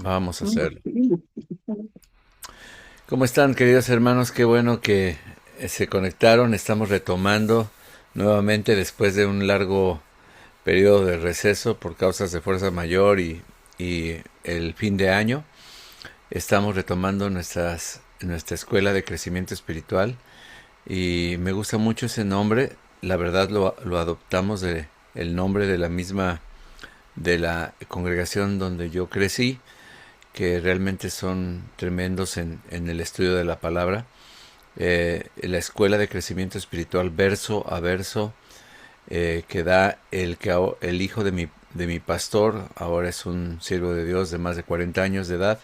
Vamos a hacerlo. ¿Cómo están, queridos hermanos? Qué bueno que se conectaron. Estamos retomando nuevamente después de un largo periodo de receso por causas de fuerza mayor y el fin de año. Estamos retomando nuestra escuela de crecimiento espiritual y me gusta mucho ese nombre. La verdad lo adoptamos de el nombre de la misma de la congregación donde yo crecí, que realmente son tremendos en el estudio de la palabra. La escuela de crecimiento espiritual verso a verso que da el hijo de mi pastor, ahora es un siervo de Dios de más de 40 años de edad,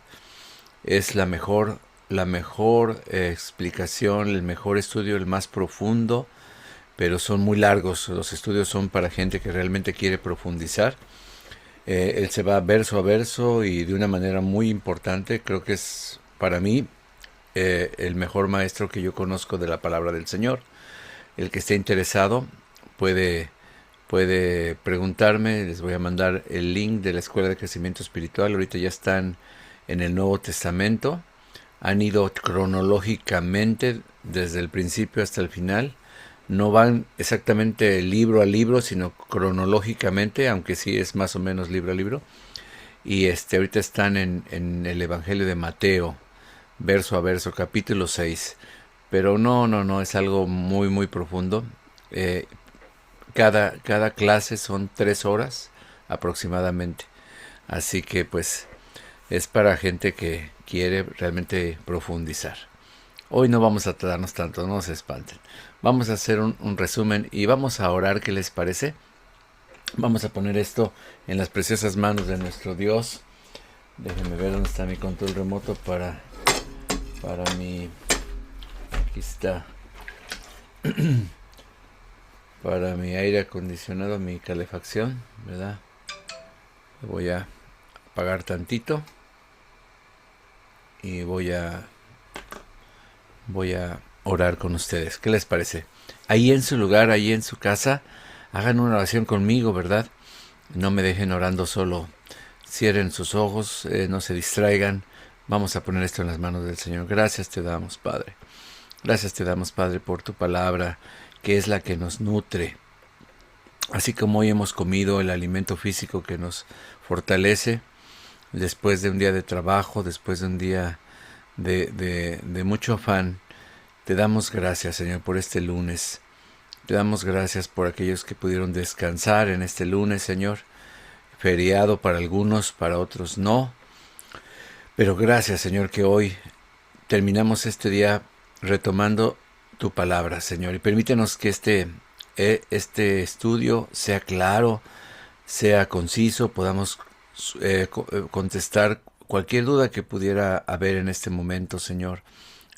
es la mejor explicación, el mejor estudio, el más profundo, pero son muy largos. Los estudios son para gente que realmente quiere profundizar. Él se va verso a verso y de una manera muy importante. Creo que es para mí el mejor maestro que yo conozco de la palabra del Señor. El que esté interesado puede, puede preguntarme. Les voy a mandar el link de la Escuela de Crecimiento Espiritual. Ahorita ya están en el Nuevo Testamento. Han ido cronológicamente desde el principio hasta el final. No van exactamente libro a libro, sino cronológicamente, aunque sí es más o menos libro a libro. Y ahorita están en el Evangelio de Mateo, verso a verso, capítulo 6. Pero no, es algo muy, muy profundo. Eh, cada clase son 3 horas aproximadamente. Así que pues es para gente que quiere realmente profundizar. Hoy no vamos a tardarnos tanto, no se espanten. Vamos a hacer un resumen y vamos a orar, ¿qué les parece? Vamos a poner esto en las preciosas manos de nuestro Dios. Déjenme ver dónde está mi control remoto para mi... Aquí está. Para mi aire acondicionado, mi calefacción, ¿verdad? Voy a apagar tantito y voy a orar con ustedes. ¿Qué les parece? Ahí en su lugar, ahí en su casa, hagan una oración conmigo, ¿verdad? No me dejen orando solo. Cierren sus ojos, no se distraigan. Vamos a poner esto en las manos del Señor. Gracias te damos, Padre. Gracias te damos, Padre, por tu palabra, que es la que nos nutre. Así como hoy hemos comido el alimento físico que nos fortalece, después de un día de trabajo, después de un día de mucho afán, te damos gracias, Señor, por este lunes. Te damos gracias por aquellos que pudieron descansar en este lunes, Señor. Feriado para algunos, para otros no. Pero gracias, Señor, que hoy terminamos este día retomando tu palabra, Señor. Y permítenos que este estudio sea claro, sea conciso, podamos contestar cualquier duda que pudiera haber en este momento, Señor.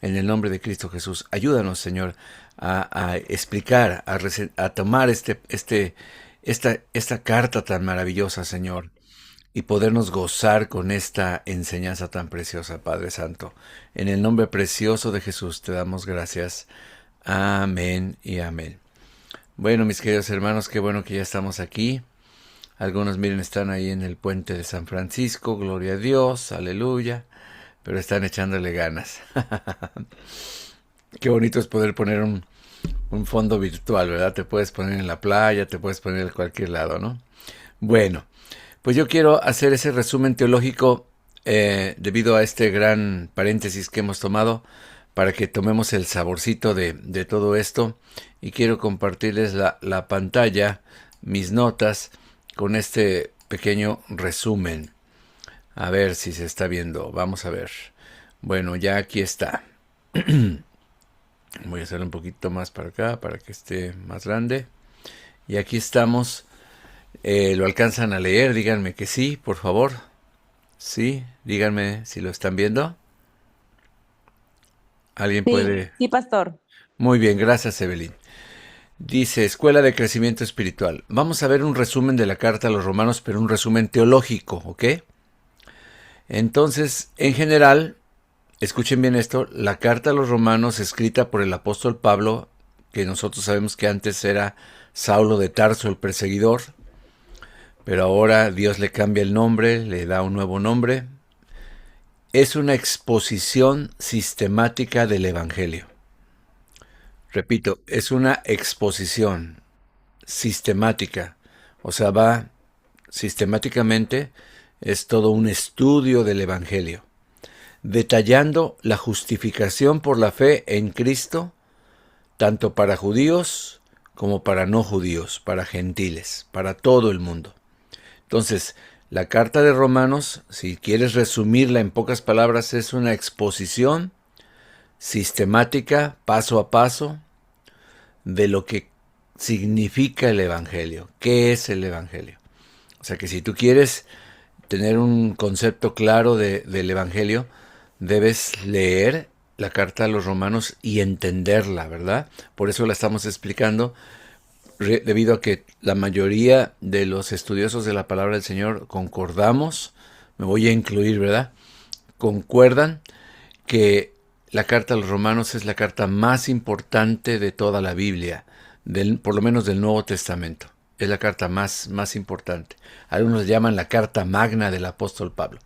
En el nombre de Cristo Jesús, ayúdanos, Señor, a explicar, a tomar esta carta tan maravillosa, Señor, y podernos gozar con esta enseñanza tan preciosa, Padre Santo. En el nombre precioso de Jesús te damos gracias. Amén y amén. Bueno, mis queridos hermanos, qué bueno que ya estamos aquí. Algunos, miren, están ahí en el puente de San Francisco, gloria a Dios, aleluya, pero están echándole ganas. Qué bonito es poder poner un fondo virtual, ¿verdad? Te puedes poner en la playa, te puedes poner en cualquier lado, ¿no? Bueno, pues yo quiero hacer ese resumen teológico debido a este gran paréntesis que hemos tomado para que tomemos el saborcito de todo esto y quiero compartirles la pantalla, mis notas con este pequeño resumen. A ver si se está viendo, vamos a ver. Bueno, ya aquí está. Voy a hacerlo un poquito más para acá para que esté más grande. Y aquí estamos. ¿Lo alcanzan a leer? Díganme que sí, por favor. Sí, díganme si lo están viendo. ¿Alguien Sí, puede? sí, pastor. Muy bien, gracias, Evelyn. Dice, Escuela de Crecimiento Espiritual. Vamos a ver un resumen de la carta a los romanos, pero un resumen teológico, ¿ok? Entonces, en general, escuchen bien esto, la carta a los romanos escrita por el apóstol Pablo, que nosotros sabemos que antes era Saulo de Tarso, el perseguidor, pero ahora Dios le cambia el nombre, le da un nuevo nombre, es una exposición sistemática del Evangelio. Repito, es una exposición sistemática. O sea, va sistemáticamente, es todo un estudio del Evangelio, detallando la justificación por la fe en Cristo, tanto para judíos como para no judíos, para gentiles, para todo el mundo. Entonces, la carta de Romanos, si quieres resumirla en pocas palabras, es una exposición sistemática, paso a paso, de lo que significa el Evangelio. ¿Qué es el Evangelio? O sea que si tú quieres tener un concepto claro del Evangelio, debes leer la carta a los Romanos y entenderla, ¿verdad? Por eso la estamos explicando, debido a que la mayoría de los estudiosos de la palabra del Señor concordamos, me voy a incluir, ¿verdad? Concuerdan que la carta a los Romanos es la carta más importante de toda la Biblia, por lo menos del Nuevo Testamento. Es la carta más importante. Algunos llaman la carta magna del apóstol Pablo.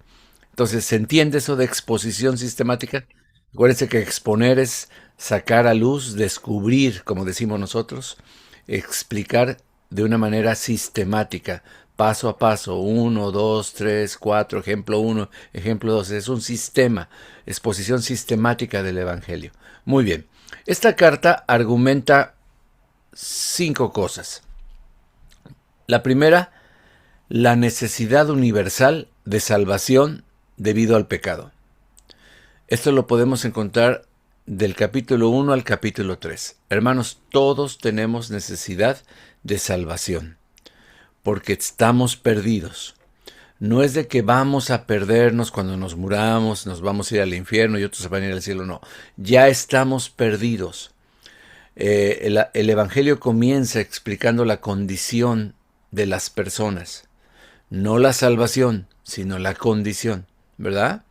Entonces, ¿se entiende eso de exposición sistemática? Acuérdense que exponer es sacar a luz, descubrir, como decimos nosotros, explicar de una manera sistemática, paso a paso, 1, 2, 3, 4, ejemplo 1, ejemplo 2. Es un sistema, exposición sistemática del Evangelio. Muy bien. Esta carta argumenta 5 cosas. La primera, la necesidad universal de salvación debido al pecado. Esto lo podemos encontrar del capítulo 1 al capítulo 3. Hermanos, todos tenemos necesidad de salvación, porque estamos perdidos. No es de que vamos a perdernos cuando nos muramos, nos vamos a ir al infierno y otros se van a ir al cielo, no. Ya estamos perdidos. El Evangelio comienza explicando la condición de las personas. No la salvación, sino la condición, ¿verdad?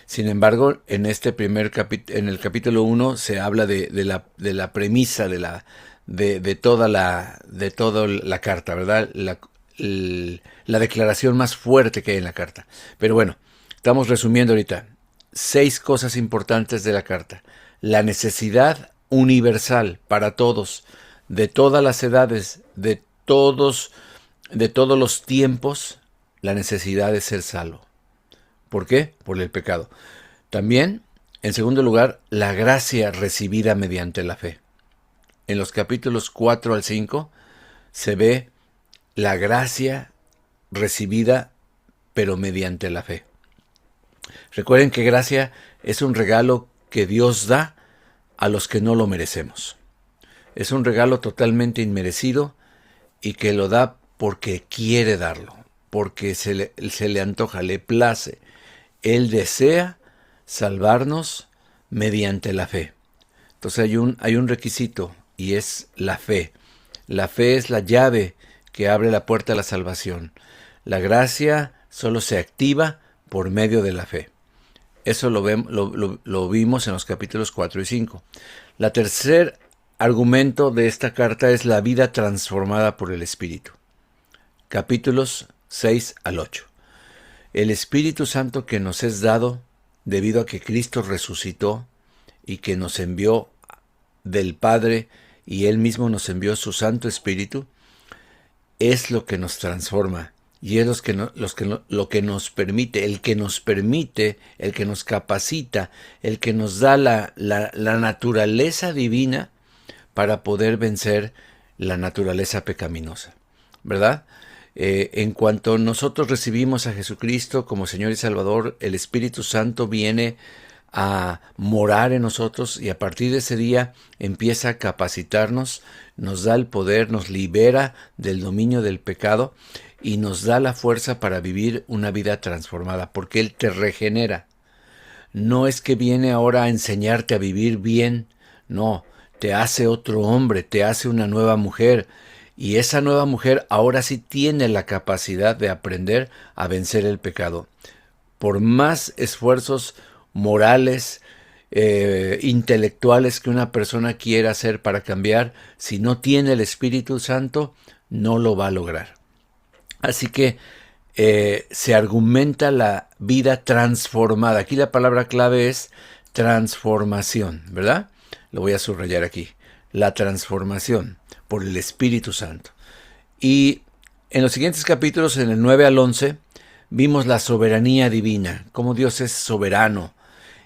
Sin embargo, en este en el capítulo 1 se habla de la premisa de toda la carta, ¿verdad? La declaración más fuerte que hay en la carta. Pero bueno, estamos resumiendo ahorita 6 cosas importantes de la carta. La necesidad universal para todos, de todas las edades, de todos los tiempos, la necesidad de ser salvo. ¿Por qué? Por el pecado. También, en segundo lugar, la gracia recibida mediante la fe. En los capítulos 4 al 5 se ve la gracia recibida, pero mediante la fe. Recuerden que gracia es un regalo que Dios da a los que no lo merecemos. Es un regalo totalmente inmerecido y que lo da porque quiere darlo, porque se le antoja, le place. Él desea salvarnos mediante la fe. Entonces hay un requisito y es la fe. La fe es la llave que abre la puerta a la salvación. La gracia solo se activa por medio de la fe. Eso lo vimos en los capítulos 4 y 5. La tercer argumento de esta carta es la vida transformada por el Espíritu. Capítulos 6 al 8. El Espíritu Santo que nos es dado debido a que Cristo resucitó y que nos envió del Padre y Él mismo nos envió su Santo Espíritu, es lo que nos transforma y es lo que nos permite, el que nos capacita, el que nos da la naturaleza divina para poder vencer la naturaleza pecaminosa, ¿verdad? En cuanto nosotros recibimos a Jesucristo como Señor y Salvador, el Espíritu Santo viene a morar en nosotros y a partir de ese día empieza a capacitarnos, nos da el poder, nos libera del dominio del pecado y nos da la fuerza para vivir una vida transformada, porque Él te regenera. No es que viene ahora a enseñarte a vivir bien, no, te hace otro hombre, te hace una nueva mujer. Y esa nueva mujer ahora sí tiene la capacidad de aprender a vencer el pecado. Por más esfuerzos morales, intelectuales que una persona quiera hacer para cambiar, si no tiene el Espíritu Santo, no lo va a lograr. Así que se argumenta la vida transformada. Aquí la palabra clave es transformación, ¿verdad? Lo voy a subrayar aquí. La transformación por el Espíritu Santo. Y en los siguientes capítulos, en el 9 al 11, vimos la soberanía divina, cómo Dios es soberano.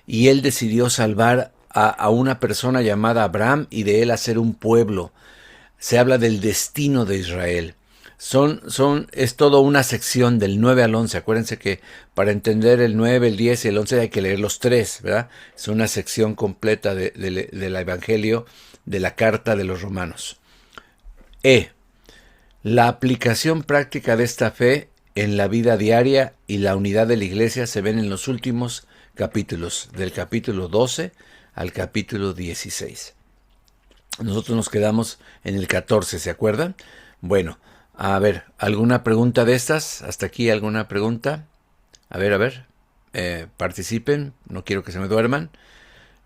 Y Él decidió salvar a una persona llamada Abraham y de él hacer un pueblo. Se habla del destino de Israel. Es todo una sección del 9 al 11. Acuérdense que para entender el 9, el 10 y el 11 hay que leer los tres, ¿verdad? Es una sección completa del Evangelio, de la carta de los Romanos. La aplicación práctica de esta fe en la vida diaria y la unidad de la iglesia se ven en los últimos capítulos, del capítulo 12 al capítulo 16. Nosotros nos quedamos en el 14, ¿se acuerdan? Bueno, a ver, ¿alguna pregunta de estas? ¿Hasta aquí alguna pregunta? A ver, participen, no quiero que se me duerman.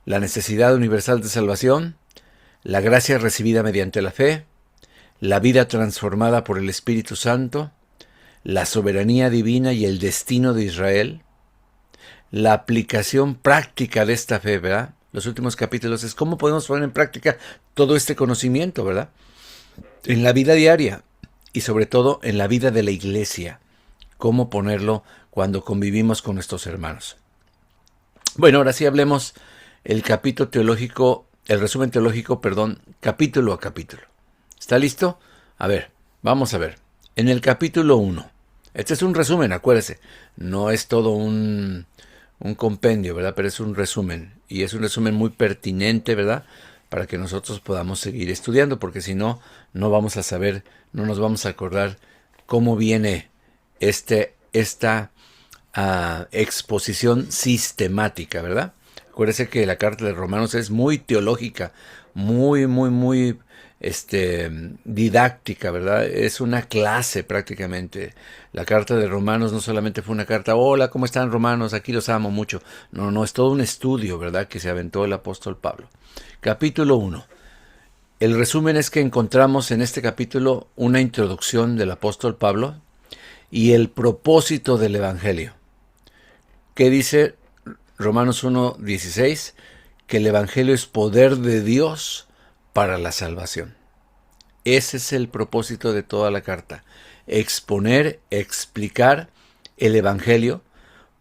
La necesidad universal de salvación, la gracia recibida mediante la fe, la vida transformada por el Espíritu Santo, la soberanía divina y el destino de Israel, la aplicación práctica de esta fe, ¿verdad? Los últimos capítulos es cómo podemos poner en práctica todo este conocimiento, ¿verdad? En la vida diaria y sobre todo en la vida de la iglesia. Cómo ponerlo cuando convivimos con nuestros hermanos. Bueno, ahora sí hablemos el el resumen teológico, capítulo a capítulo. ¿Está listo? A ver, vamos a ver. En el capítulo 1, este es un resumen, acuérdese, no es todo un compendio, ¿verdad? Pero es un resumen, y es un resumen muy pertinente, ¿verdad? Para que nosotros podamos seguir estudiando, porque si no, no vamos a saber, no nos vamos a acordar cómo viene esta exposición sistemática, ¿verdad? Acuérdese que la carta de Romanos es muy teológica, muy didáctica, ¿verdad? Es una clase prácticamente. La carta de Romanos no solamente fue una carta, hola, ¿cómo están romanos? Aquí los amo mucho. No, es todo un estudio, ¿verdad? Que se aventó el apóstol Pablo. Capítulo 1. El resumen es que encontramos en este capítulo una introducción del apóstol Pablo y el propósito del Evangelio. ¿Qué dice Romanos 1:16? Que el Evangelio es poder de Dios para la salvación. Ese es el propósito de toda la carta. Exponer, explicar el Evangelio,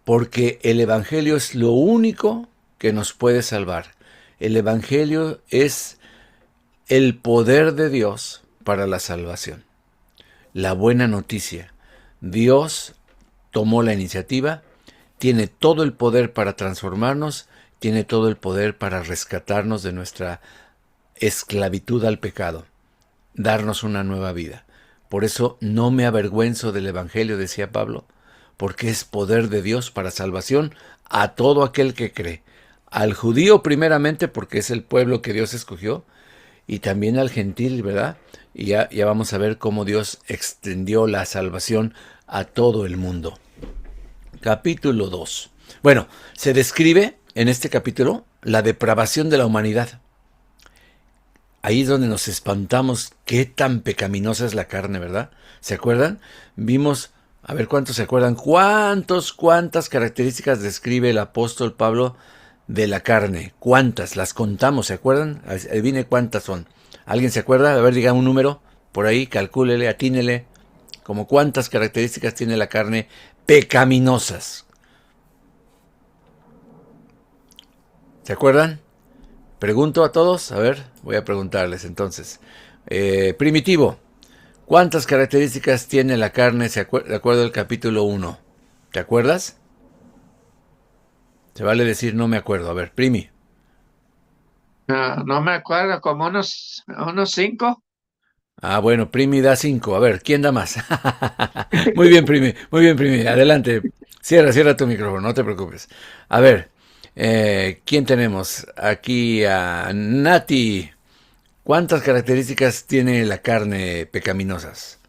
porque el Evangelio es lo único que nos puede salvar. El Evangelio es el poder de Dios para la salvación. La buena noticia. Dios tomó la iniciativa, tiene todo el poder para transformarnos, tiene todo el poder para rescatarnos de nuestra esclavitud al pecado, darnos una nueva vida. Por eso no me avergüenzo del Evangelio, decía Pablo, porque es poder de Dios para salvación a todo aquel que cree. Al judío primeramente, porque es el pueblo que Dios escogió, y también al gentil, ¿verdad? Y ya vamos a ver cómo Dios extendió la salvación a todo el mundo. Capítulo 2. Bueno, se describe en este capítulo la depravación de la humanidad. Ahí es donde nos espantamos qué tan pecaminosa es la carne, ¿verdad? ¿Se acuerdan? Vimos, a ver cuántos se acuerdan, cuántas características describe el apóstol Pablo de la carne. ¿Cuántas? Las contamos, ¿se acuerdan? Adivine cuántas son. ¿Alguien se acuerda? A ver, diga un número por ahí, calcúlele, atínele. Como cuántas características tiene la carne pecaminosas. ¿Se acuerdan? Pregunto a todos, a ver, voy a preguntarles entonces. Primitivo, ¿cuántas características tiene la carne de acuerdo al capítulo 1? ¿Te acuerdas? Se vale decir no me acuerdo. A ver, Primi. No me acuerdo, como unos 5. Ah, bueno, Primi da 5. A ver, ¿quién da más? Muy bien, Primi. Muy bien, Primi. Adelante. Cierra tu micrófono, no te preocupes. A ver, ¿quién tenemos? Aquí a Nati. ¿Cuántas características tiene la carne pecaminosas?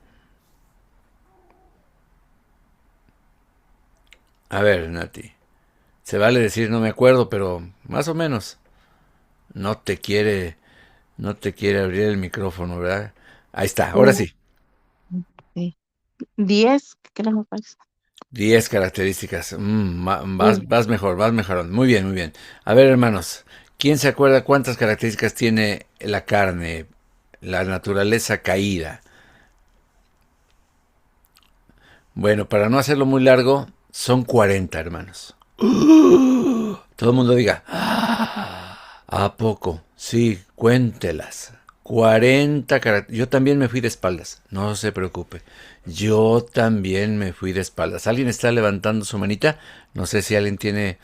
A ver, Nati. Se vale decir no me acuerdo, pero más o menos. No te quiere, no te quiere abrir el micrófono, ¿verdad? Ahí está, ahora Oh, sí. sí. 10, creo me parece. 10 características. Sí. Vas mejor, vas mejorando. Muy bien, muy bien. A ver, hermanos, ¿quién se acuerda cuántas características tiene la carne, la naturaleza caída? Bueno, para no hacerlo muy largo, son 40, hermanos. Todo el mundo diga, ¿a poco? Sí, cuéntelas. 40 características. Yo también me fui de espaldas, no se preocupe. Yo también me fui de espaldas. ¿Alguien está levantando su manita? No sé si alguien tiene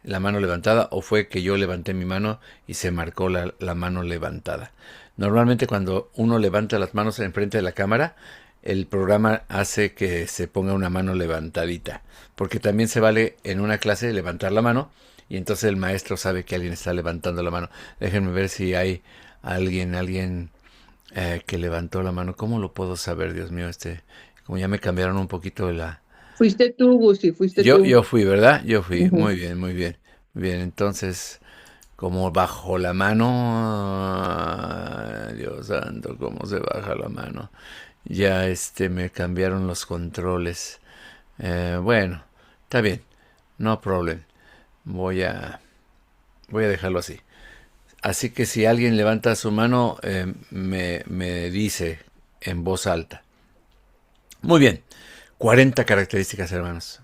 la mano levantada o fue que yo levanté mi mano y se marcó la mano levantada. Normalmente cuando uno levanta las manos enfrente de la cámara, el programa hace que se ponga una mano levantadita, porque también se vale en una clase levantar la mano y entonces el maestro sabe que alguien está levantando la mano. Déjenme ver si hay alguien que levantó la mano. ¿Cómo lo puedo saber, Dios mío? Como ya me cambiaron un poquito de la... Fuiste tú, Gusti, fuiste Yo, tú. yo fui, ¿verdad? Yo fui. Ujú. Muy bien, muy bien. Bien, entonces, como bajo la mano... Ay, Dios santo, cómo se baja la mano. Ya me cambiaron los controles. Bueno, está bien. No problem. Voy a, voy a dejarlo así. Así que si alguien levanta su mano, me dice en voz alta. Muy bien. 40 características, hermanos.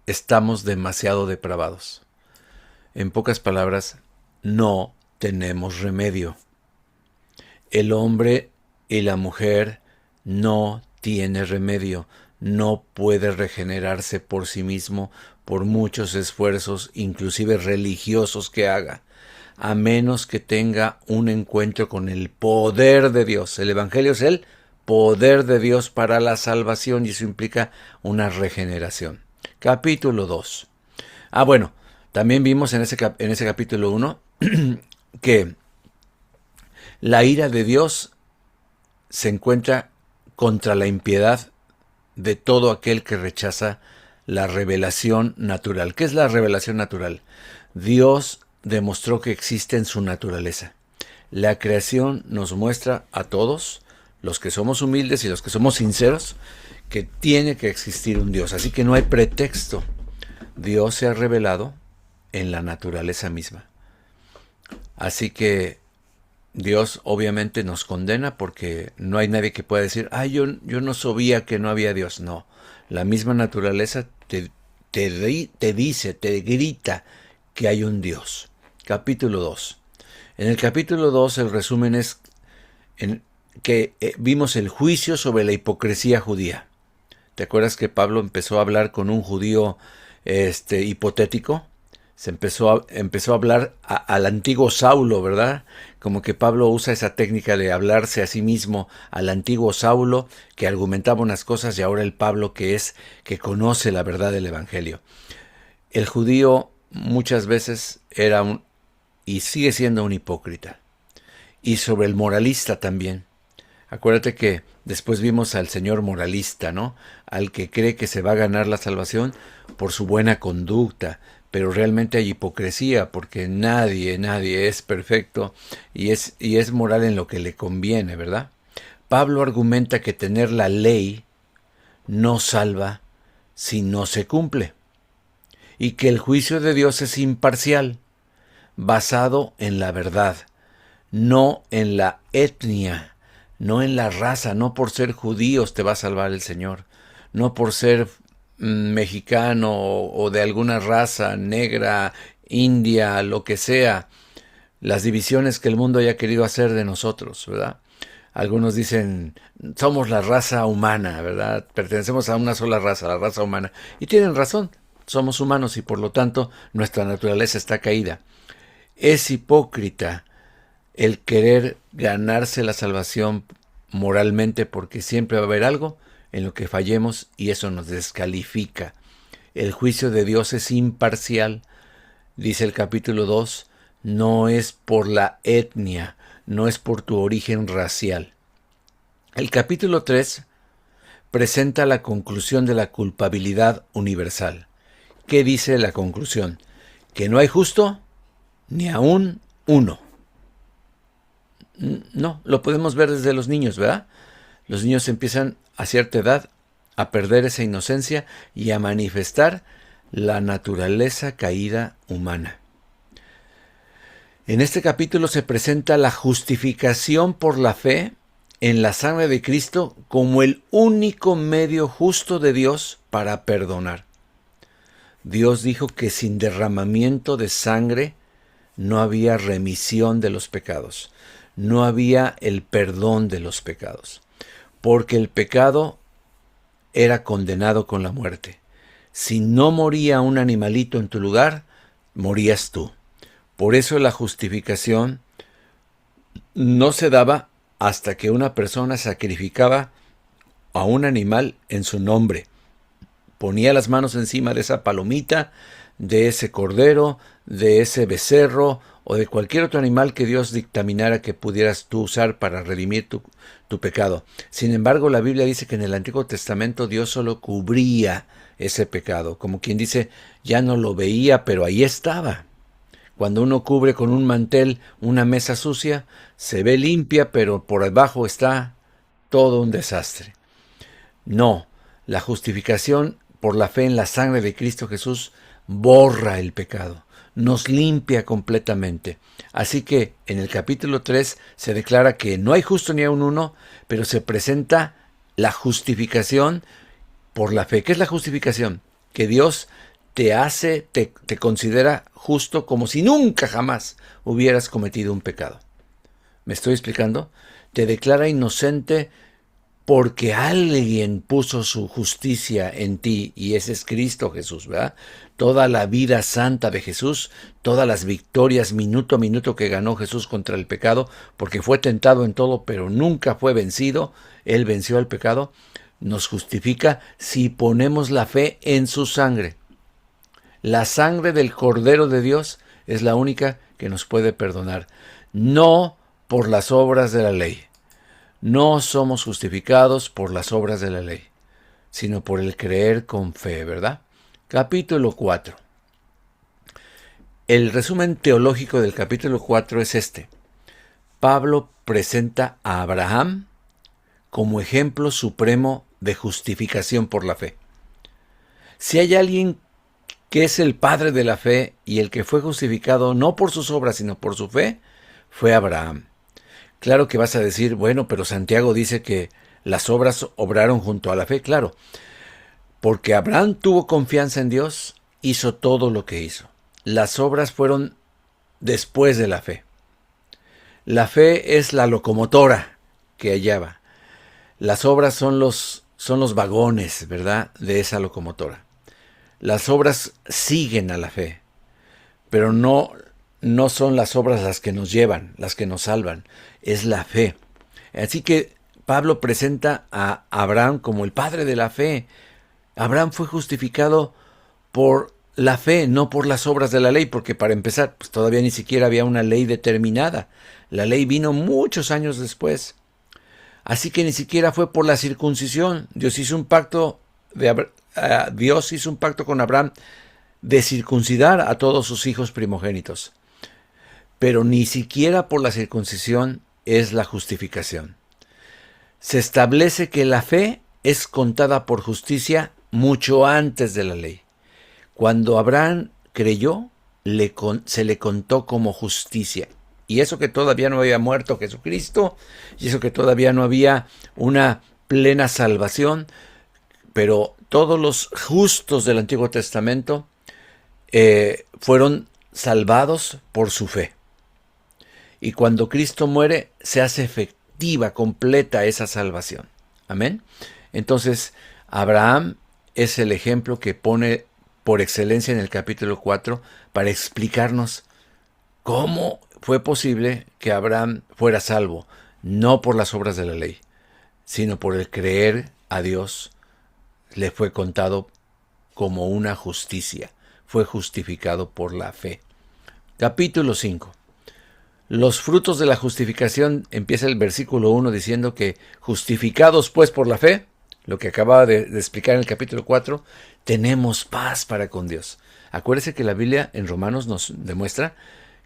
Estamos demasiado depravados. En pocas palabras, no tenemos remedio. El hombre y la mujer no tiene remedio, no puede regenerarse por sí mismo por muchos esfuerzos, inclusive religiosos que haga, a menos que tenga un encuentro con el poder de Dios. El Evangelio es el poder de Dios para la salvación y eso implica una regeneración. Capítulo 2. Bueno, también vimos en ese capítulo 1 que la ira de Dios se encuentra contra la impiedad de todo aquel que rechaza la revelación natural. ¿Qué es la revelación natural? Dios demostró que existe en su naturaleza. La creación nos muestra a todos, los que somos humildes y los que somos sinceros, que tiene que existir un Dios. Así que no hay pretexto. Dios se ha revelado en la naturaleza misma. Así que Dios obviamente nos condena porque no hay nadie que pueda decir, yo no sabía que no había Dios. No, la misma naturaleza te dice, te grita que hay un Dios. Capítulo 2. En el capítulo 2 el resumen es que vimos el juicio sobre la hipocresía judía. ¿Te acuerdas que Pablo empezó a hablar con un judío hipotético? Se empezó a hablar al antiguo Saulo, ¿verdad? Como que Pablo usa esa técnica de hablarse a sí mismo al antiguo Saulo, que argumentaba unas cosas, y ahora el Pablo que conoce la verdad del Evangelio. El judío muchas veces era y sigue siendo un hipócrita. Y sobre el moralista también. Acuérdate que después vimos al señor moralista, ¿no? Al que cree que se va a ganar la salvación por su buena conducta, pero realmente hay hipocresía porque nadie es perfecto y es moral en lo que le conviene, ¿verdad? Pablo argumenta que tener la ley no salva si no se cumple y que el juicio de Dios es imparcial, basado en la verdad, no en la etnia, no en la raza. No por ser judíos te va a salvar el Señor, no por ser mexicano o de alguna raza negra, india, lo que sea, las divisiones que el mundo haya querido hacer de nosotros, ¿verdad? Algunos dicen, somos la raza humana, ¿verdad? Pertenecemos a una sola raza, la raza humana. Y tienen razón, somos humanos y por lo tanto nuestra naturaleza está caída. Es hipócrita el querer ganarse la salvación moralmente porque siempre va a haber algo en lo que fallemos y eso nos descalifica. El juicio de Dios es imparcial, dice el capítulo 2, no es por la etnia, no es por tu origen racial. El capítulo 3 presenta la conclusión de la culpabilidad universal. ¿Qué dice la conclusión? Que no hay justo ni aún uno. No, lo podemos ver desde los niños, ¿verdad? Los niños empiezan a cierta edad a perder esa inocencia y a manifestar la naturaleza caída humana. En este capítulo se presenta la justificación por la fe en la sangre de Cristo como el único medio justo de Dios para perdonar. Dios dijo que sin derramamiento de sangre no había remisión de los pecados, no había el perdón de los pecados, porque el pecado era condenado con la muerte. Si no moría un animalito en tu lugar, morías tú. Por eso la justificación no se daba hasta que una persona sacrificaba a un animal en su nombre. Ponía las manos encima de esa palomita, de ese cordero, de ese becerro o de cualquier otro animal que Dios dictaminara que pudieras tú usar para redimir tu pecado. Sin embargo, la Biblia dice que en el Antiguo Testamento Dios solo cubría ese pecado. Como quien dice, ya no lo veía, pero ahí estaba. Cuando uno cubre con un mantel una mesa sucia, se ve limpia, pero por abajo está todo un desastre. No, la justificación por la fe en la sangre de Cristo Jesús borra el pecado, nos limpia completamente. Así que en el capítulo 3 se declara que no hay justo ni aun uno, pero se presenta la justificación por la fe. ¿Qué es la justificación? Que Dios te considera justo como si nunca jamás hubieras cometido un pecado. ¿Me estoy explicando? Te declara inocente porque alguien puso su justicia en ti, y ese es Cristo Jesús, ¿verdad? Toda la vida santa de Jesús, todas las victorias minuto a minuto que ganó Jesús contra el pecado, porque fue tentado en todo, pero nunca fue vencido. Él venció al pecado. Nos justifica si ponemos la fe en su sangre. La sangre del Cordero de Dios es la única que nos puede perdonar, no por las obras de la ley. No somos justificados por las obras de la ley, sino por el creer con fe, ¿verdad? Capítulo 4. El resumen teológico del capítulo 4 es este. Pablo presenta a Abraham como ejemplo supremo de justificación por la fe. Si hay alguien que es el padre de la fe y el que fue justificado no por sus obras, sino por su fe, fue Abraham. Claro que vas a decir, bueno, pero Santiago dice que las obras obraron junto a la fe. Claro, porque Abraham tuvo confianza en Dios, hizo todo lo que hizo. Las obras fueron después de la fe. La fe es la locomotora que hallaba. Las obras son los vagones, ¿verdad?, de esa locomotora. Las obras siguen a la fe, pero no son las obras las que nos llevan, las que nos salvan, es la fe. Así que Pablo presenta a Abraham como el padre de la fe. Abraham fue justificado por la fe, no por las obras de la ley, porque para empezar, pues todavía ni siquiera había una ley determinada. La ley vino muchos años después. Así que ni siquiera fue por la circuncisión. Dios hizo un pacto con Abraham de circuncidar a todos sus hijos primogénitos. Pero ni siquiera por la circuncisión es la justificación. Se establece que la fe es contada por justicia mucho antes de la ley. Cuando Abraham creyó, se le contó como justicia. Y eso que todavía no había muerto Jesucristo, y eso que todavía no había una plena salvación, pero todos los justos del Antiguo Testamento fueron salvados por su fe. Y cuando Cristo muere, se hace efectiva, completa esa salvación. Amén. Entonces, Abraham es el ejemplo que pone por excelencia en el capítulo 4 para explicarnos cómo fue posible que Abraham fuera salvo, no por las obras de la ley, sino por el creer a Dios. Le fue contado como una justicia. Fue justificado por la fe. Capítulo 5. Los frutos de la justificación, empieza el versículo 1 diciendo que justificados pues por la fe, lo que acababa de explicar en el capítulo 4, tenemos paz para con Dios. Acuérdese que la Biblia en Romanos nos demuestra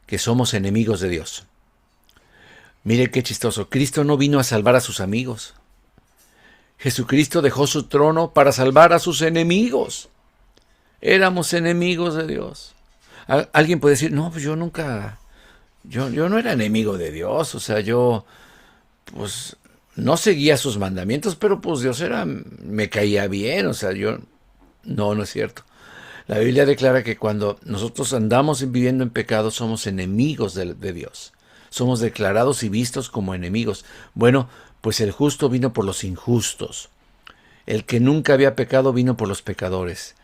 que somos enemigos de Dios. Mire qué chistoso. Cristo no vino a salvar a sus amigos. Jesucristo dejó su trono para salvar a sus enemigos. Éramos enemigos de Dios. Alguien puede decir, no, pues yo nunca, yo no era enemigo de Dios, o sea, yo, pues, no seguía sus mandamientos, pero pues Dios me caía bien, o sea, no es cierto. La Biblia declara que cuando nosotros andamos viviendo en pecado somos enemigos de Dios. Somos declarados y vistos como enemigos. Bueno, pues el justo vino por los injustos. El que nunca había pecado vino por los pecadores.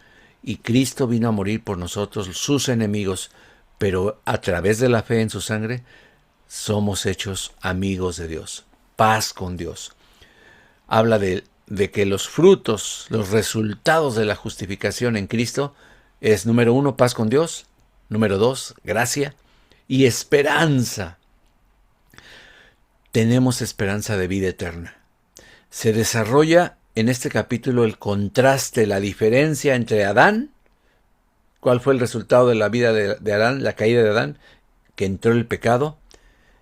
Y Cristo vino a morir por nosotros, sus enemigos. Pero a través de la fe en su sangre somos hechos amigos de Dios. Paz con Dios. Habla de que los frutos, los resultados de la justificación en Cristo es, número 1, paz con Dios, número 2, gracia y esperanza. Tenemos esperanza de vida eterna. Se desarrolla en este capítulo el contraste, la diferencia entre Adán. ¿Cuál fue el resultado de la vida de Adán, la caída de Adán? Que entró el pecado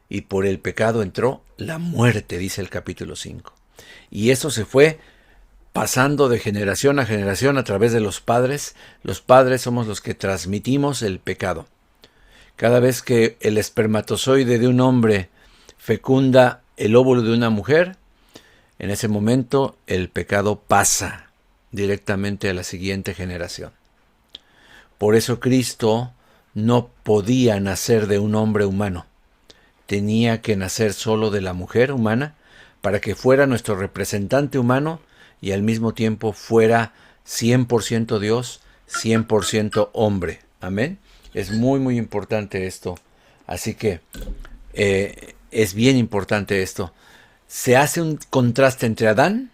y por el pecado entró la muerte, dice el capítulo 5. Y eso se fue pasando de generación a generación a través de los padres. Los padres somos los que transmitimos el pecado. Cada vez que el espermatozoide de un hombre fecunda el óvulo de una mujer, en ese momento el pecado pasa directamente a la siguiente generación. Por eso Cristo no podía nacer de un hombre humano. Tenía que nacer solo de la mujer humana para que fuera nuestro representante humano y al mismo tiempo fuera 100% Dios, 100% hombre. Amén. Es muy, muy importante esto. Así que es bien importante esto. Se hace un contraste entre Adán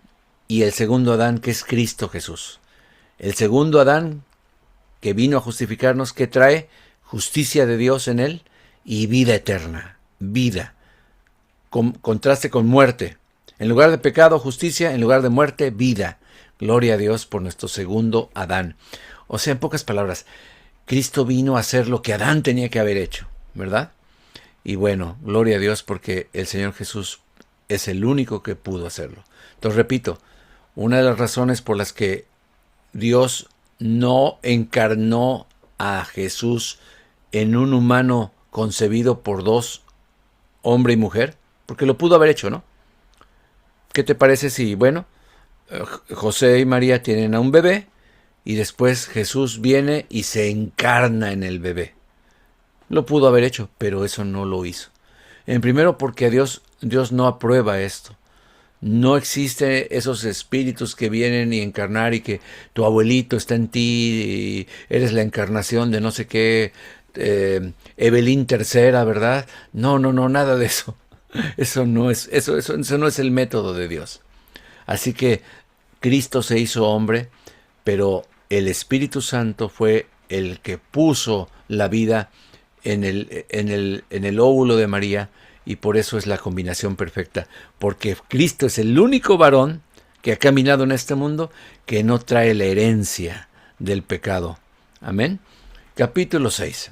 y el segundo Adán, que es Cristo Jesús. El segundo Adán, que vino a justificarnos, que trae justicia de Dios en él y vida eterna. Vida. Contraste con muerte. En lugar de pecado, justicia; en lugar de muerte, vida. Gloria a Dios por nuestro segundo Adán. O sea, en pocas palabras, Cristo vino a hacer lo que Adán tenía que haber hecho, ¿verdad? Y bueno, gloria a Dios porque el Señor Jesús es el único que pudo hacerlo. Entonces, repito, una de las razones por las que Dios no encarnó a Jesús en un humano concebido por dos, hombre y mujer, porque lo pudo haber hecho, ¿no? ¿Qué te parece si, bueno, José y María tienen a un bebé y después Jesús viene y se encarna en el bebé? Lo pudo haber hecho, pero eso no lo hizo. En primero porque Dios no aprueba esto. No existen esos espíritus que vienen y encarnar y que tu abuelito está en ti y eres la encarnación de no sé qué, Evelyn tercera, ¿verdad? No, nada de eso. Eso no es el método de Dios. Así que Cristo se hizo hombre, pero el Espíritu Santo fue el que puso la vida en el óvulo de María, y por eso es la combinación perfecta, porque Cristo es el único varón que ha caminado en este mundo que no trae la herencia del pecado. Amén. Capítulo 6.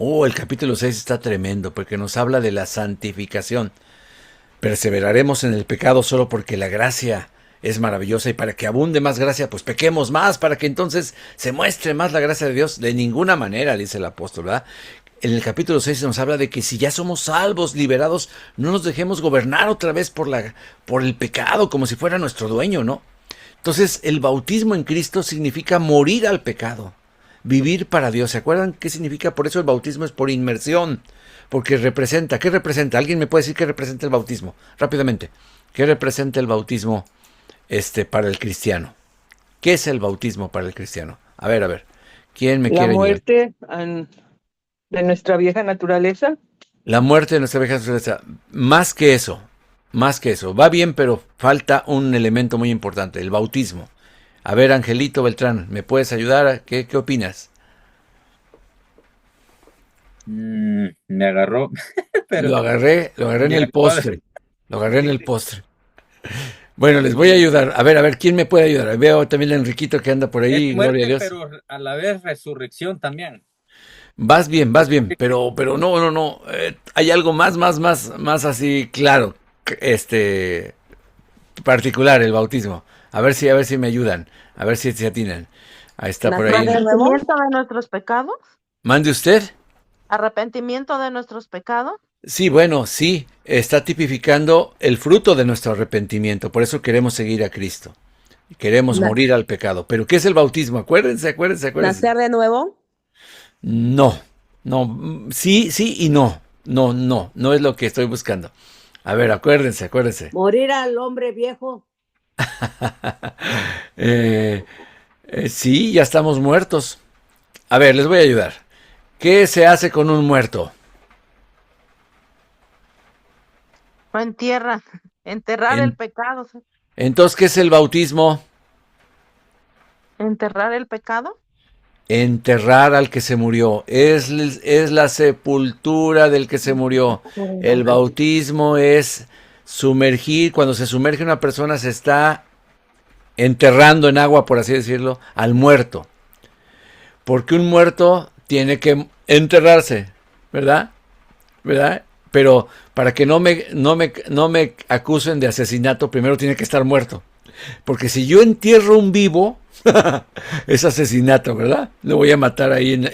El capítulo 6 está tremendo porque nos habla de la santificación. Perseveraremos en el pecado solo porque la gracia es maravillosa, y para que abunde más gracia, pues pequemos más, para que entonces se muestre más la gracia de Dios. De ninguna manera, dice el apóstol, ¿verdad? En el capítulo 6 nos habla de que si ya somos salvos, liberados, no nos dejemos gobernar otra vez por el pecado como si fuera nuestro dueño, ¿no? Entonces, el bautismo en Cristo significa morir al pecado, vivir para Dios. ¿Se acuerdan qué significa? Por eso el bautismo es por inmersión, porque representa. ¿Qué representa? ¿Alguien me puede decir qué representa el bautismo? Rápidamente. ¿Qué representa el bautismo para el cristiano? ¿Qué es el bautismo para el cristiano? A ver. ¿Quién me quiere La ayudar? muerte de nuestra vieja naturaleza. La muerte de nuestra vieja naturaleza. Más que eso. Va bien, pero falta un elemento muy importante, el bautismo. A ver, Angelito Beltrán, ¿me puedes ayudar? ¿Qué opinas? Me agarró, pero Lo agarré en ni el la cuadra. postre. Lo agarré en el postre. Bueno, les voy a ayudar. A ver, ¿quién me puede ayudar? Veo también a Enriquito que anda por ahí, Es gloria a muerte, Dios. pero a la vez resurrección también. Vas bien, pero no. Hay algo más así, claro. particular, el bautismo. A ver si me ayudan. A ver si se atinan. Ahí está por ahí. ¿Arrepentimiento de nuestros pecados? ¿Mande usted? ¿Arrepentimiento de nuestros pecados? Sí, bueno, sí. Está tipificando el fruto de nuestro arrepentimiento. Por eso queremos seguir a Cristo. Queremos Na- morir al pecado. ¿Pero qué es el bautismo? Acuérdense. ¿Nacer de nuevo? No, no, sí, sí y no. No es lo que estoy buscando. A ver, acuérdense. Morir al hombre viejo. Eh, sí, ya estamos muertos. A ver, les voy a ayudar. ¿Qué se hace con un muerto? Lo entierran. Enterrar En- el pecado. Entonces, ¿qué es el bautismo? ¿Enterrar el pecado? Enterrar al que se murió. Es la sepultura del que se murió. El bautismo es sumergir. Cuando se sumerge una persona, se está enterrando en agua, por así decirlo, al muerto. Porque un muerto tiene que enterrarse, ¿verdad? Pero para que no me acusen de asesinato, primero tiene que estar muerto. Porque si yo entierro un vivo, es asesinato, ¿verdad? Lo voy a matar ahí en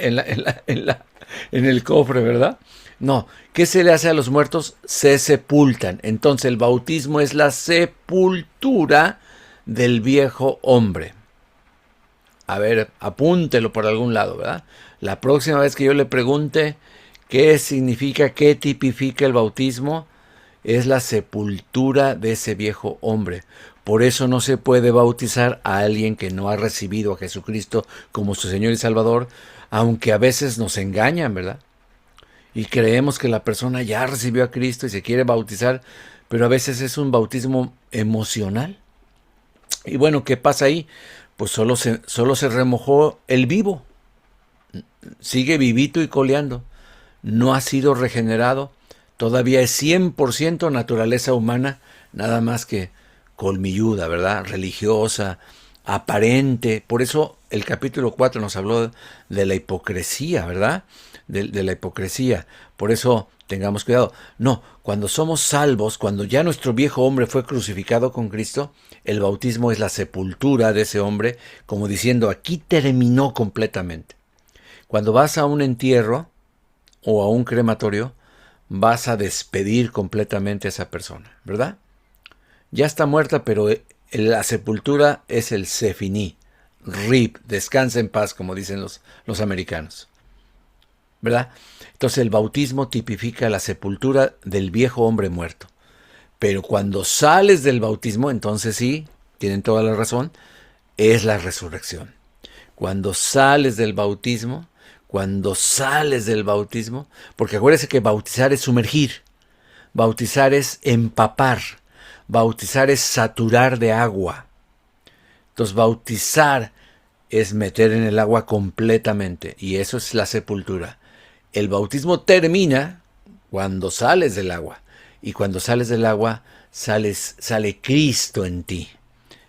el cofre, ¿verdad? No, ¿qué se le hace a los muertos? Se sepultan. Entonces el bautismo es la sepultura del viejo hombre. A ver, apúntelo por algún lado, ¿verdad? La próxima vez que yo le pregunte qué significa, qué tipifica el bautismo, es la sepultura de ese viejo hombre. Por eso no se puede bautizar a alguien que no ha recibido a Jesucristo como su Señor y Salvador, aunque a veces nos engañan, ¿verdad? Y creemos que la persona ya recibió a Cristo y se quiere bautizar, pero a veces es un bautismo emocional. Y bueno, ¿qué pasa ahí? Pues solo se remojó el vivo. Sigue vivito y coleando. No ha sido regenerado. Todavía es 100% naturaleza humana, nada más que colmilluda, ¿verdad? Religiosa, aparente. Por eso el capítulo 4 nos habló de la hipocresía, ¿verdad? De la hipocresía. Por eso tengamos cuidado. No, cuando somos salvos, cuando ya nuestro viejo hombre fue crucificado con Cristo, el bautismo es la sepultura de ese hombre, como diciendo, aquí terminó completamente. Cuando vas a un entierro o a un crematorio, vas a despedir completamente a esa persona, ¿verdad? Ya está muerta, pero la sepultura es el sefiní, rip, descansa en paz, como dicen los americanos, ¿verdad? Entonces el bautismo tipifica la sepultura del viejo hombre muerto. Pero cuando sales del bautismo, entonces sí, tienen toda la razón, es la resurrección. Cuando sales del bautismo, porque acuérdense que bautizar es sumergir, bautizar es empapar, bautizar es saturar de agua. Entonces bautizar es meter en el agua completamente, y eso es la sepultura. El bautismo termina cuando sales del agua, y cuando sales del agua sale Cristo en ti.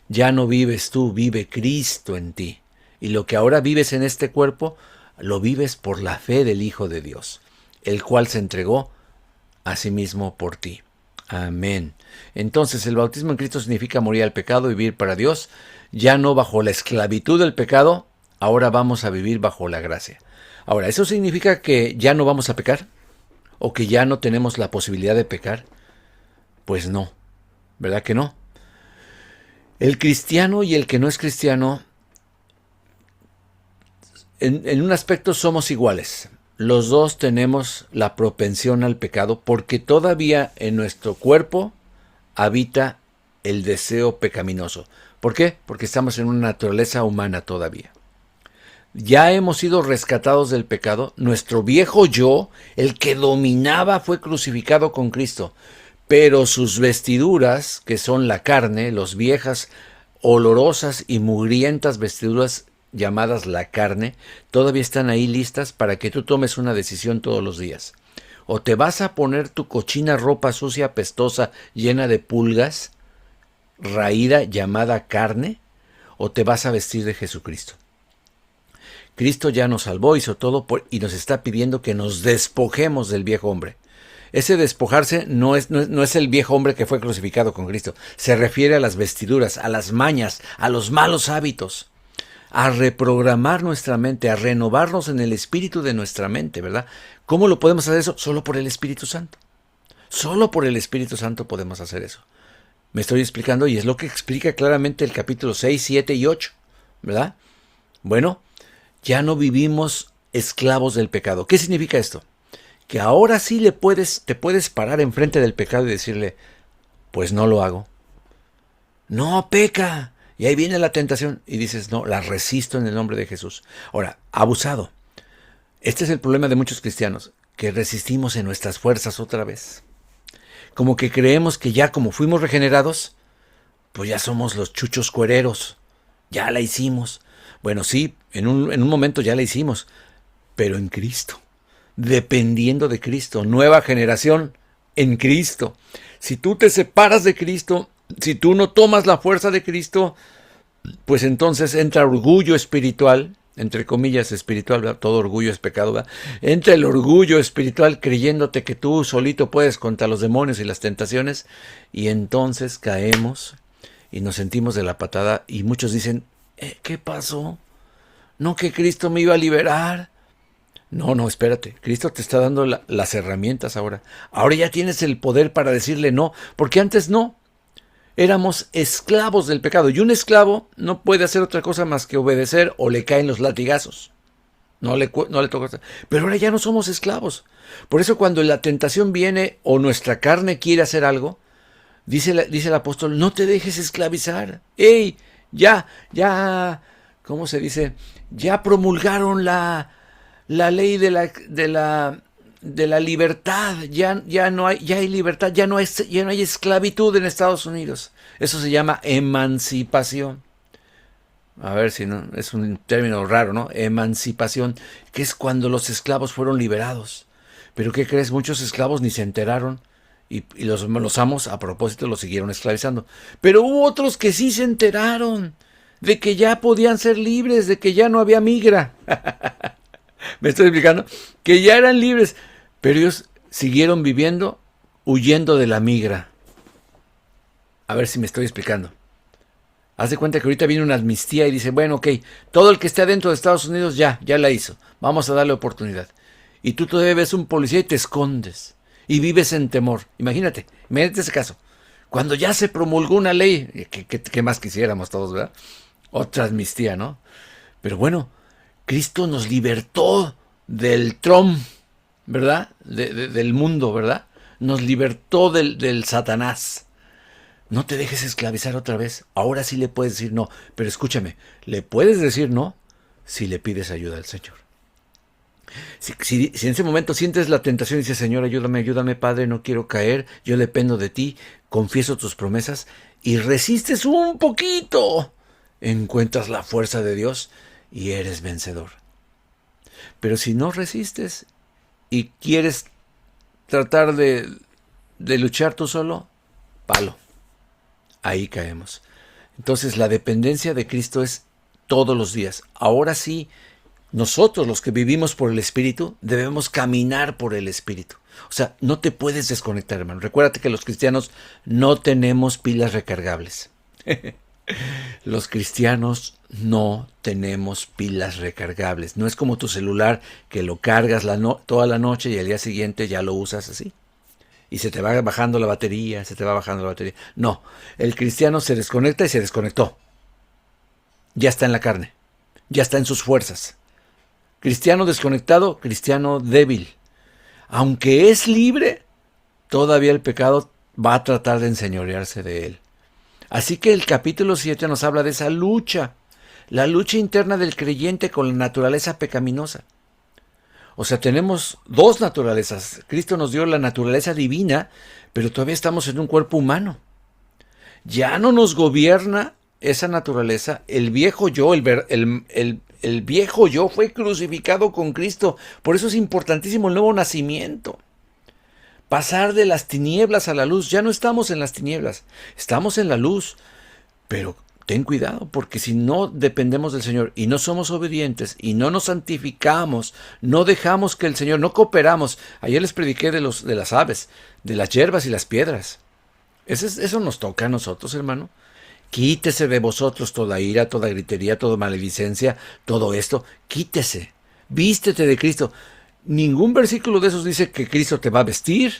Ya no vives tú, vive Cristo en ti. Y lo que ahora vives en este cuerpo, lo vives por la fe del Hijo de Dios, el cual se entregó a sí mismo por ti. Amén. Entonces el bautismo en Cristo significa morir al pecado y vivir para Dios, ya no bajo la esclavitud del pecado, ahora vamos a vivir bajo la gracia. Ahora, ¿eso significa que ya no vamos a pecar? ¿O que ya no tenemos la posibilidad de pecar? Pues no, ¿verdad que no? El cristiano y el que no es cristiano, en un aspecto somos iguales. Los dos tenemos la propensión al pecado porque todavía en nuestro cuerpo habita el deseo pecaminoso. ¿Por qué? Porque estamos en una naturaleza humana todavía. Ya hemos sido rescatados del pecado. Nuestro viejo yo, el que dominaba, fue crucificado con Cristo. Pero sus vestiduras, que son la carne, las viejas, olorosas y mugrientas vestiduras llamadas la carne, todavía están ahí listas para que tú tomes una decisión todos los días. O te vas a poner tu cochina ropa sucia, apestosa, llena de pulgas, raída, llamada carne, o te vas a vestir de Jesucristo. Cristo ya nos salvó, hizo todo y nos está pidiendo que nos despojemos del viejo hombre. Ese despojarse no es el viejo hombre que fue crucificado con Cristo. Se refiere a las vestiduras, a las mañas, a los malos hábitos, a reprogramar nuestra mente, a renovarnos en el espíritu de nuestra mente, ¿verdad? ¿Cómo lo podemos hacer eso? Solo por el Espíritu Santo. Solo por el Espíritu Santo podemos hacer eso. Me estoy explicando y es lo que explica claramente el capítulo 6, 7 y 8, ¿verdad? Bueno, ya no vivimos esclavos del pecado. ¿Qué significa esto? Que ahora sí te puedes parar enfrente del pecado y decirle, pues no lo hago. No, peca. Y ahí viene la tentación y dices, no, la resisto en el nombre de Jesús. Ahora, abusado. Este es el problema de muchos cristianos, que resistimos en nuestras fuerzas otra vez. Como que creemos que ya como fuimos regenerados, pues ya somos los chuchos cuereros. Ya la hicimos. Bueno, sí, en un momento ya la hicimos, pero en Cristo. Dependiendo de Cristo. Nueva generación en Cristo. Si tú te separas de Cristo, si tú no tomas la fuerza de Cristo, pues entonces entra orgullo espiritual, entre comillas espiritual, ¿verdad? Todo orgullo es pecado, ¿verdad? Entra el orgullo espiritual creyéndote que tú solito puedes contra los demonios y las tentaciones, y entonces caemos y nos sentimos de la patada y muchos dicen, ¿qué pasó? ¿No que Cristo me iba a liberar? No, espérate. Cristo te está dando las herramientas ahora. Ahora ya tienes el poder para decirle no, porque antes no. Éramos esclavos del pecado. Y un esclavo no puede hacer otra cosa más que obedecer o le caen los latigazos. No le toca. Pero ahora ya no somos esclavos. Por eso cuando la tentación viene o nuestra carne quiere hacer algo, dice el apóstol, no te dejes esclavizar. ¡Ey! Ya, ¿cómo se dice? Ya promulgaron la ley de la libertad, ya no hay libertad, ya no hay esclavitud en Estados Unidos. Eso se llama emancipación. A ver si no, es un término raro, ¿no? Emancipación, que es cuando los esclavos fueron liberados. Pero ¿qué crees? Muchos esclavos ni se enteraron y los amos a propósito los siguieron esclavizando. Pero hubo otros que sí se enteraron de que ya podían ser libres, de que ya no había migra. Me estoy explicando, que ya eran libres, pero ellos siguieron viviendo huyendo de la migra. A ver si me estoy explicando. Haz de cuenta que ahorita viene una amnistía y dice, bueno, ok, todo el que esté adentro de Estados Unidos ya la hizo, vamos a darle oportunidad. Y tú todavía ves un policía y te escondes y vives en temor. Imagínate ese caso. Cuando ya se promulgó una ley, ¿qué más quisiéramos todos, verdad? Otra amnistía, ¿no? Pero bueno, Cristo nos libertó del Trump, ¿verdad? Del mundo, ¿verdad? Nos libertó del Satanás. No te dejes esclavizar otra vez. Ahora sí le puedes decir no. Pero escúchame, le puedes decir no si le pides ayuda al Señor. Si en ese momento sientes la tentación y dices, Señor, ayúdame, Padre, no quiero caer, yo dependo de ti, confieso tus promesas, y resistes un poquito, encuentras la fuerza de Dios y eres vencedor. Pero si no resistes y quieres tratar de luchar tú solo, palo. Ahí caemos. Entonces la dependencia de Cristo es todos los días. Ahora sí, nosotros los que vivimos por el Espíritu debemos caminar por el Espíritu. O sea, no te puedes desconectar, hermano. Recuérdate que los cristianos no tenemos pilas recargables. Los cristianos no tenemos pilas recargables. No es como tu celular que lo cargas toda la noche y al día siguiente ya lo usas así. Y se te va bajando la batería, No, el cristiano se desconecta y se desconectó. Ya está en la carne, ya está en sus fuerzas. Cristiano desconectado, cristiano débil. Aunque es libre, todavía el pecado va a tratar de enseñorearse de él. Así que el capítulo 7 nos habla de esa lucha, la lucha interna del creyente con la naturaleza pecaminosa. O sea, tenemos dos naturalezas. Cristo nos dio la naturaleza divina, pero todavía estamos en un cuerpo humano. Ya no nos gobierna esa naturaleza. El viejo yo, el viejo yo fue crucificado con Cristo. Por eso es importantísimo el nuevo nacimiento. Pasar de las tinieblas a la luz. Ya no estamos en las tinieblas, estamos en la luz. Pero ten cuidado, porque si no dependemos del Señor y no somos obedientes y no nos santificamos, no dejamos que el Señor, no cooperamos. Ayer les prediqué de las aves, de las hierbas y las piedras. Eso nos toca a nosotros, hermano. Quítese de vosotros toda ira, toda gritería, toda maledicencia, todo esto. Quítese. Vístete de Cristo. Ningún versículo de esos dice que Cristo te va a vestir.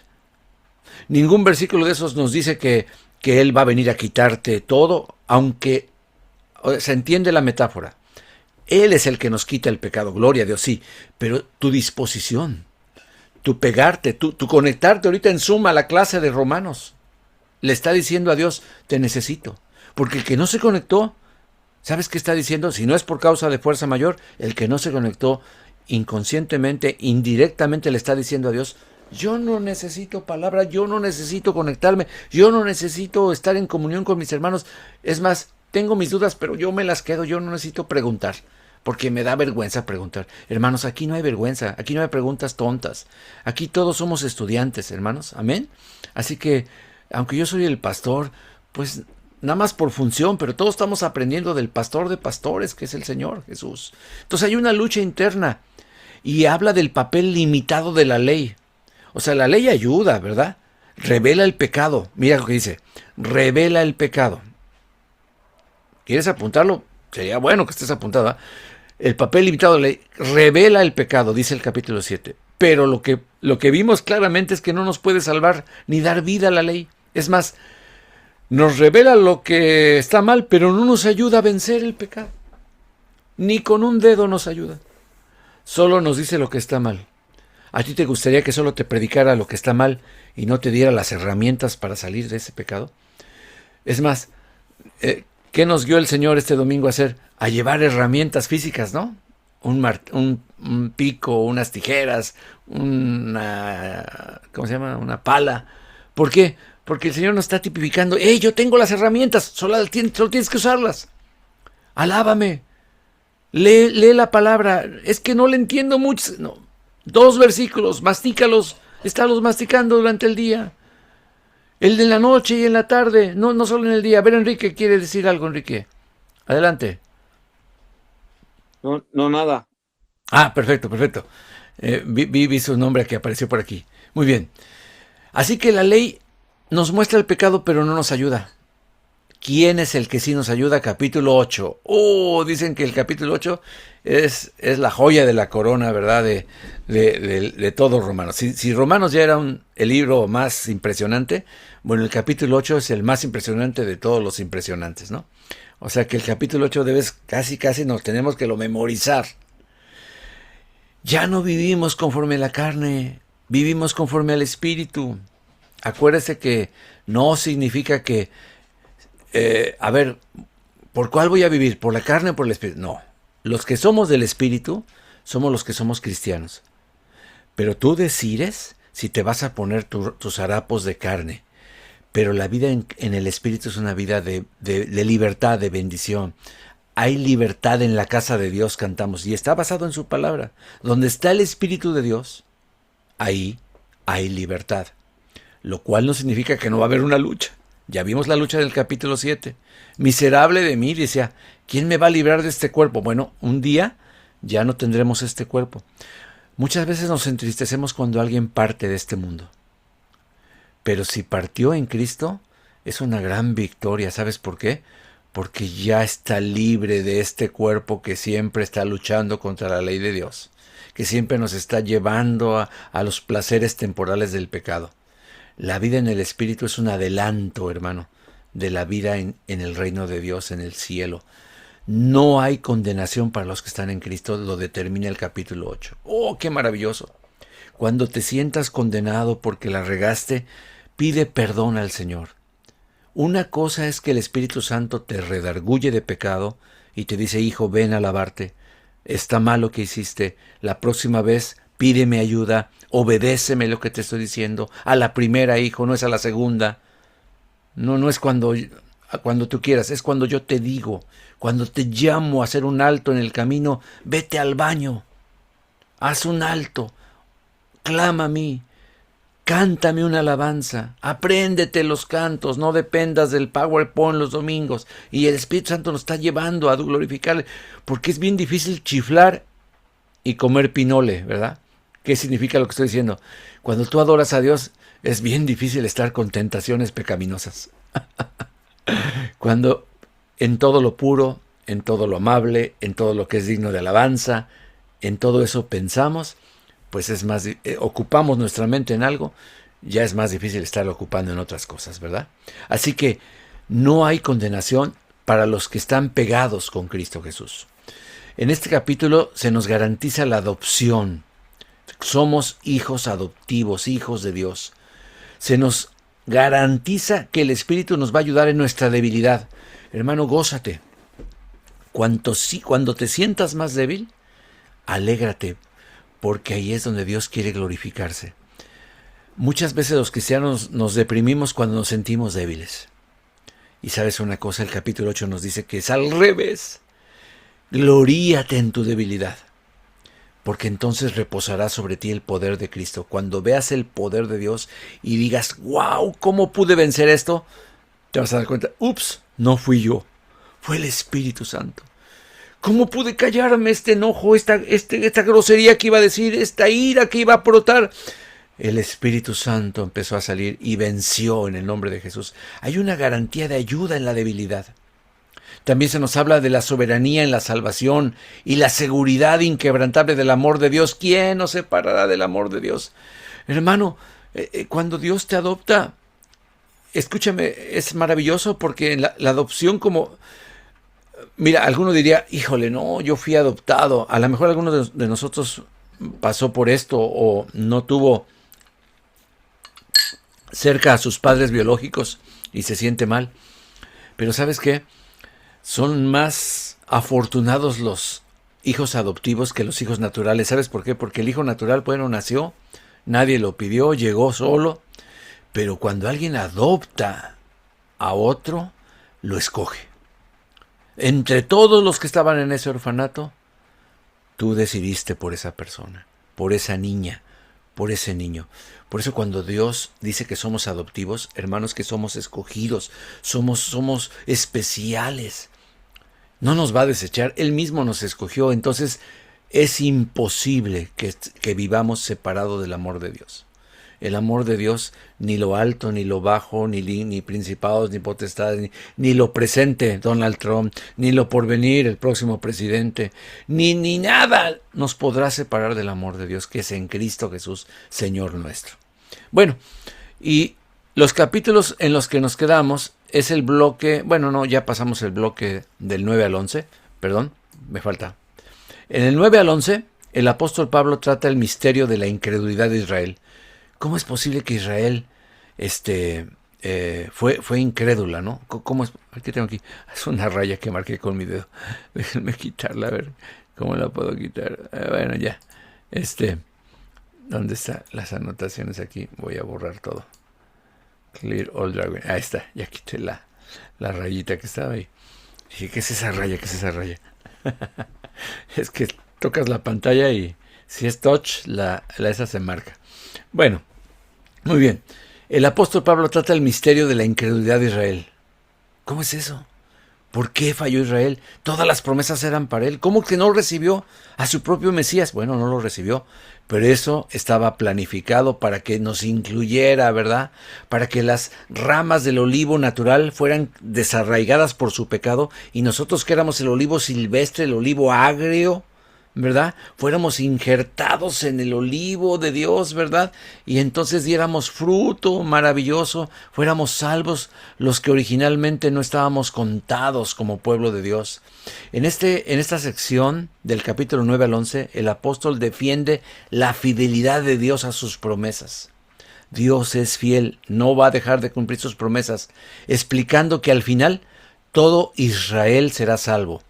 Ningún versículo de esos nos dice que Él va a venir a quitarte todo, aunque se entiende la metáfora. Él es el que nos quita el pecado, gloria a Dios, sí, pero tu disposición, tu pegarte, tu conectarte ahorita en Zoom a la clase de Romanos, le está diciendo a Dios, te necesito. Porque el que no se conectó, ¿sabes qué está diciendo? Si no es por causa de fuerza mayor, el que no se conectó inconscientemente, indirectamente le está diciendo a Dios, yo no necesito palabra, yo no necesito conectarme, yo no necesito estar en comunión con mis hermanos. Es más, tengo mis dudas, pero yo me las quedo, yo no necesito preguntar, porque me da vergüenza preguntar. Hermanos, aquí no hay vergüenza, aquí no hay preguntas tontas, aquí todos somos estudiantes, hermanos, amén. Así que, aunque yo soy el pastor, pues nada más por función, pero todos estamos aprendiendo del pastor de pastores, que es el Señor Jesús. Entonces hay una lucha interna y habla del papel limitado de la ley. O sea, la ley ayuda, ¿verdad? Revela el pecado. Mira lo que dice. Revela el pecado. ¿Quieres apuntarlo? Sería bueno que estés apuntado, ¿eh? El papel limitado de la ley revela el pecado, dice el capítulo 7. Pero lo que vimos claramente es que no nos puede salvar ni dar vida a la ley. Es más, nos revela lo que está mal, pero no nos ayuda a vencer el pecado. Ni con un dedo nos ayuda. Solo nos dice lo que está mal. ¿A ti te gustaría que solo te predicara lo que está mal y no te diera las herramientas para salir de ese pecado? Es más, ¿qué nos guió el Señor este domingo a hacer? A llevar herramientas físicas, ¿no? Un pico, unas tijeras, una pala. ¿Por qué? Porque el Señor nos está tipificando. ¡Hey, yo tengo las herramientas! Solo tienes que usarlas. Alábame. Lee la palabra. Es que no le entiendo mucho. No. 2 versículos, mastícalos, estálos masticando durante el día. El de la noche y en la tarde, no solo en el día. A ver, Enrique, ¿quiere decir algo, Enrique? Adelante. No, nada. Ah, perfecto. Vi su nombre que apareció por aquí. Muy bien. Así que la ley nos muestra el pecado, pero no nos ayuda. ¿Quién es el que sí nos ayuda? Capítulo 8. Dicen que el capítulo 8 es la joya de la corona, ¿verdad? De todo Romanos. Si Romanos ya era el libro más impresionante, bueno, el capítulo 8 es el más impresionante de todos los impresionantes, ¿no? O sea que el capítulo 8 casi nos tenemos que lo memorizar. Ya no vivimos conforme a la carne, vivimos conforme al Espíritu. Acuérdese que no significa que ¿por cuál voy a vivir? ¿Por la carne o por el Espíritu? No. Los que somos del Espíritu somos los que somos cristianos. Pero tú decides si te vas a poner tus harapos de carne. Pero la vida en el Espíritu es una vida de libertad, de bendición. Hay libertad en la casa de Dios, cantamos. Y está basado en su palabra. Donde está el Espíritu de Dios, ahí hay libertad. Lo cual no significa que no va a haber una lucha. Ya vimos la lucha del capítulo 7. Miserable de mí, decía, ¿quién me va a librar de este cuerpo? Bueno, un día ya no tendremos este cuerpo. Muchas veces nos entristecemos cuando alguien parte de este mundo. Pero si partió en Cristo, es una gran victoria. ¿Sabes por qué? Porque ya está libre de este cuerpo que siempre está luchando contra la ley de Dios, que siempre nos está llevando a los placeres temporales del pecado. La vida en el Espíritu es un adelanto, hermano, de la vida en el reino de Dios, en el cielo. No hay condenación para los que están en Cristo, lo determina el capítulo 8. ¡Oh, qué maravilloso! Cuando te sientas condenado porque la regaste, pide perdón al Señor. Una cosa es que el Espíritu Santo te redarguye de pecado y te dice, hijo, ven a lavarte. Está mal lo que hiciste. La próxima vez pídeme ayuda, obedéceme lo que te estoy diciendo. A la primera, hijo, no es a la segunda. No es cuando tú quieras, es cuando yo te digo, cuando te llamo a hacer un alto en el camino, vete al baño, haz un alto, clama a mí, Cántame una alabanza, apréndete los cantos, no dependas del PowerPoint los domingos. Y el Espíritu Santo nos está llevando a glorificarle, porque es bien difícil chiflar y comer pinole, ¿verdad? ¿Qué significa lo que estoy diciendo? Cuando tú adoras a Dios, es bien difícil estar con tentaciones pecaminosas. Cuando en todo lo puro, en todo lo amable, en todo lo que es digno de alabanza, en todo eso pensamos, pues es más, ocupamos nuestra mente en algo, ya es más difícil estar ocupando en otras cosas, ¿verdad? Así que no hay condenación para los que están pegados con Cristo Jesús. En este capítulo se nos garantiza la adopción. Somos hijos adoptivos, hijos de Dios. Se nos garantiza que el Espíritu nos va a ayudar en nuestra debilidad. Hermano, gózate. Cuando te sientas más débil, alégrate, porque ahí es donde Dios quiere glorificarse. Muchas veces los cristianos nos deprimimos cuando nos sentimos débiles. Y sabes una cosa, el capítulo 8 nos dice que es al revés. Gloríate en tu debilidad, porque entonces reposará sobre ti el poder de Cristo. Cuando veas el poder de Dios y digas, wow, ¿cómo pude vencer esto? Te vas a dar cuenta, ups, no fui yo, fue el Espíritu Santo. ¿Cómo pude callarme este enojo, esta grosería que iba a decir, esta ira que iba a brotar? El Espíritu Santo empezó a salir y venció en el nombre de Jesús. Hay una garantía de ayuda en la debilidad. También se nos habla de la soberanía en la salvación y la seguridad inquebrantable del amor de Dios. ¿Quién nos separará del amor de Dios? Hermano, cuando Dios te adopta, escúchame, es maravilloso porque la adopción como... Mira, alguno diría, híjole, no, yo fui adoptado. A lo mejor alguno de nosotros pasó por esto o no tuvo cerca a sus padres biológicos y se siente mal. Pero ¿sabes qué? Son más afortunados los hijos adoptivos que los hijos naturales. ¿Sabes por qué? Porque el hijo natural, bueno, nació, nadie lo pidió, llegó solo. Pero cuando alguien adopta a otro, lo escoge. Entre todos los que estaban en ese orfanato, tú decidiste por esa persona, por esa niña, por ese niño. Por eso cuando Dios dice que somos adoptivos, hermanos, que somos escogidos, somos especiales. No nos va a desechar, Él mismo nos escogió. Entonces es imposible que vivamos separados del amor de Dios. El amor de Dios, ni lo alto, ni lo bajo, ni principados, ni potestades, ni lo presente, Donald Trump, ni lo porvenir, el próximo presidente, ni nada nos podrá separar del amor de Dios, que es en Cristo Jesús, Señor nuestro. Bueno, y los capítulos en los que nos quedamos es el bloque, bueno, no, ya pasamos el bloque del 9 al 11, perdón, me falta. En el 9 al 11, el apóstol Pablo trata el misterio de la incredulidad de Israel. ¿Cómo es posible que Israel fue incrédula, no? ¿Cómo es? ¿Qué tengo aquí? Es una raya que marqué con mi dedo. Déjenme quitarla, a ver cómo la puedo quitar. Bueno, ya. ¿Dónde están las anotaciones aquí? Voy a borrar todo. Clear all dragon. Ahí está, ya quité la rayita que estaba ahí. Dije, ¿qué es esa raya? ¿Qué es esa raya? Es que tocas la pantalla y si es touch, esa se marca. Bueno. Muy bien, el apóstol Pablo trata el misterio de la incredulidad de Israel. ¿Cómo es eso? ¿Por qué falló Israel? Todas las promesas eran para él. ¿Cómo que no recibió a su propio Mesías? Bueno, no lo recibió, pero eso estaba planificado para que nos incluyera, ¿verdad? Para que las ramas del olivo natural fueran desarraigadas por su pecado y nosotros que éramos el olivo silvestre, el olivo agrio, ¿verdad? Fuéramos injertados en el olivo de Dios, ¿verdad? Y entonces diéramos fruto maravilloso, fuéramos salvos los que originalmente no estábamos contados como pueblo de Dios. En esta sección del capítulo 9 al 11, el apóstol defiende la fidelidad de Dios a sus promesas. Dios es fiel, no va a dejar de cumplir sus promesas, explicando que al final todo Israel será salvo.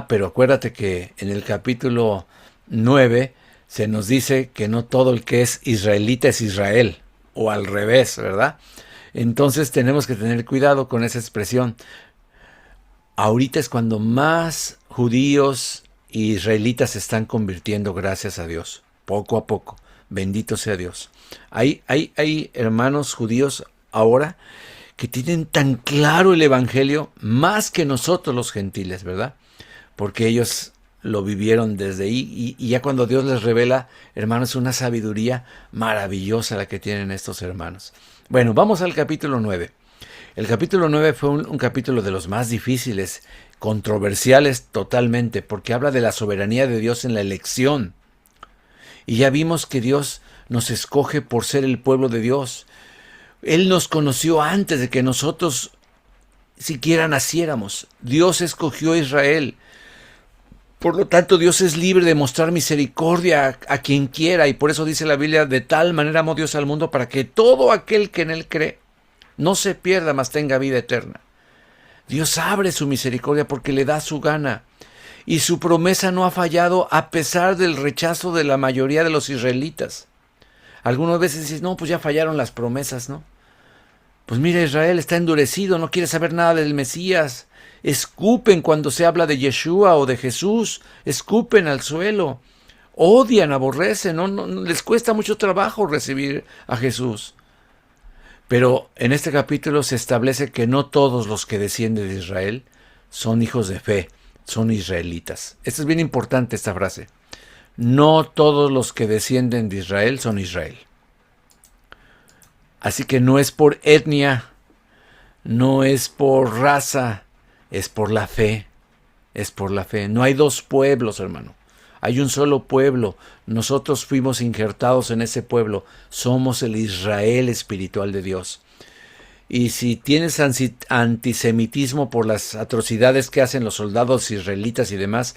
Pero acuérdate que en el capítulo 9 se nos dice que no todo el que es israelita es Israel, o al revés, ¿verdad? Entonces tenemos que tener cuidado con esa expresión. Ahorita es cuando más judíos y israelitas se están convirtiendo, gracias a Dios, poco a poco. Bendito sea Dios. Hay hermanos judíos ahora que tienen tan claro el Evangelio más que nosotros los gentiles, ¿verdad? Porque ellos lo vivieron desde ahí y ya cuando Dios les revela, hermanos, es una sabiduría maravillosa la que tienen estos hermanos. Bueno, vamos al capítulo 9. El capítulo 9 fue un capítulo de los más difíciles, controversiales totalmente, porque habla de la soberanía de Dios en la elección. Y ya vimos que Dios nos escoge por ser el pueblo de Dios. Él nos conoció antes de que nosotros siquiera naciéramos. Dios escogió a Israel. Por lo tanto, Dios es libre de mostrar misericordia a quien quiera. Y por eso dice la Biblia, de tal manera amó Dios al mundo para que todo aquel que en él cree no se pierda, mas tenga vida eterna. Dios abre su misericordia porque le da su gana. Y su promesa no ha fallado a pesar del rechazo de la mayoría de los israelitas. Algunas veces dices, no, pues ya fallaron las promesas, ¿no? Pues mira, Israel está endurecido, no quiere saber nada del Mesías. Escupen cuando se habla de Yeshua o de Jesús, escupen al suelo. Odian, aborrecen, no les cuesta mucho trabajo recibir a Jesús. Pero en este capítulo se establece que no todos los que descienden de Israel son hijos de fe, son israelitas. Esto es bien importante, esta frase. No todos los que descienden de Israel son Israel. Así que no es por etnia, no es por raza, es por la fe. Es por la fe. No hay dos pueblos, hermano. Hay un solo pueblo. Nosotros fuimos injertados en ese pueblo. Somos el Israel espiritual de Dios. Y si tienes antisemitismo por las atrocidades que hacen los soldados israelitas y demás,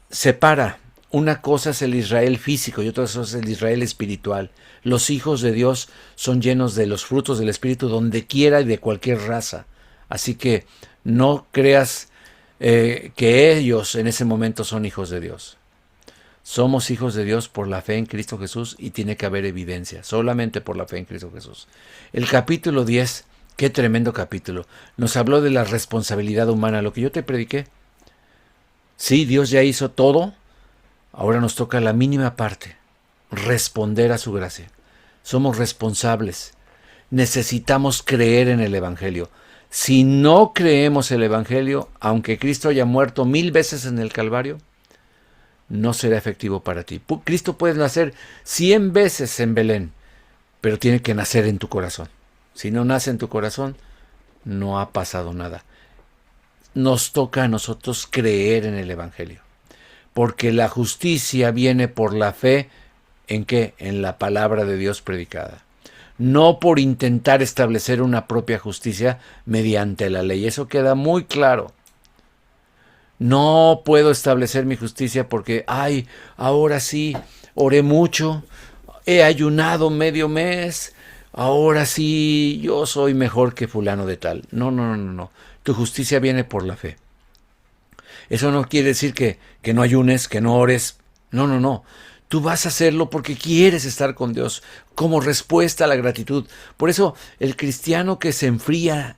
separa. Una cosa es el Israel físico y otra cosa es el Israel espiritual. Los hijos de Dios son llenos de los frutos del Espíritu donde quiera y de cualquier raza. Así que no creas que ellos en ese momento son hijos de Dios. Somos hijos de Dios por la fe en Cristo Jesús y tiene que haber evidencia, solamente por la fe en Cristo Jesús. El capítulo 10, qué tremendo capítulo, nos habló de la responsabilidad humana, lo que yo te prediqué. Sí, Dios ya hizo todo, ahora nos toca la mínima parte, responder a su gracia. Somos responsables, necesitamos creer en el Evangelio. Si no creemos el Evangelio, aunque Cristo haya muerto 1000 veces en el Calvario, no será efectivo para ti. Cristo puede nacer 100 veces en Belén, pero tiene que nacer en tu corazón. Si no nace en tu corazón, no ha pasado nada. Nos toca a nosotros creer en el Evangelio, porque la justicia viene por la fe, ¿en qué? En la palabra de Dios predicada. No por intentar establecer una propia justicia mediante la ley. Eso queda muy claro. No puedo establecer mi justicia porque, ahora sí, oré mucho, he ayunado medio mes, ahora sí, yo soy mejor que fulano de tal. No. Tu justicia viene por la fe. Eso no quiere decir que no ayunes, que no ores. No. Tú vas a hacerlo porque quieres estar con Dios, como respuesta a la gratitud. Por eso el cristiano que se enfría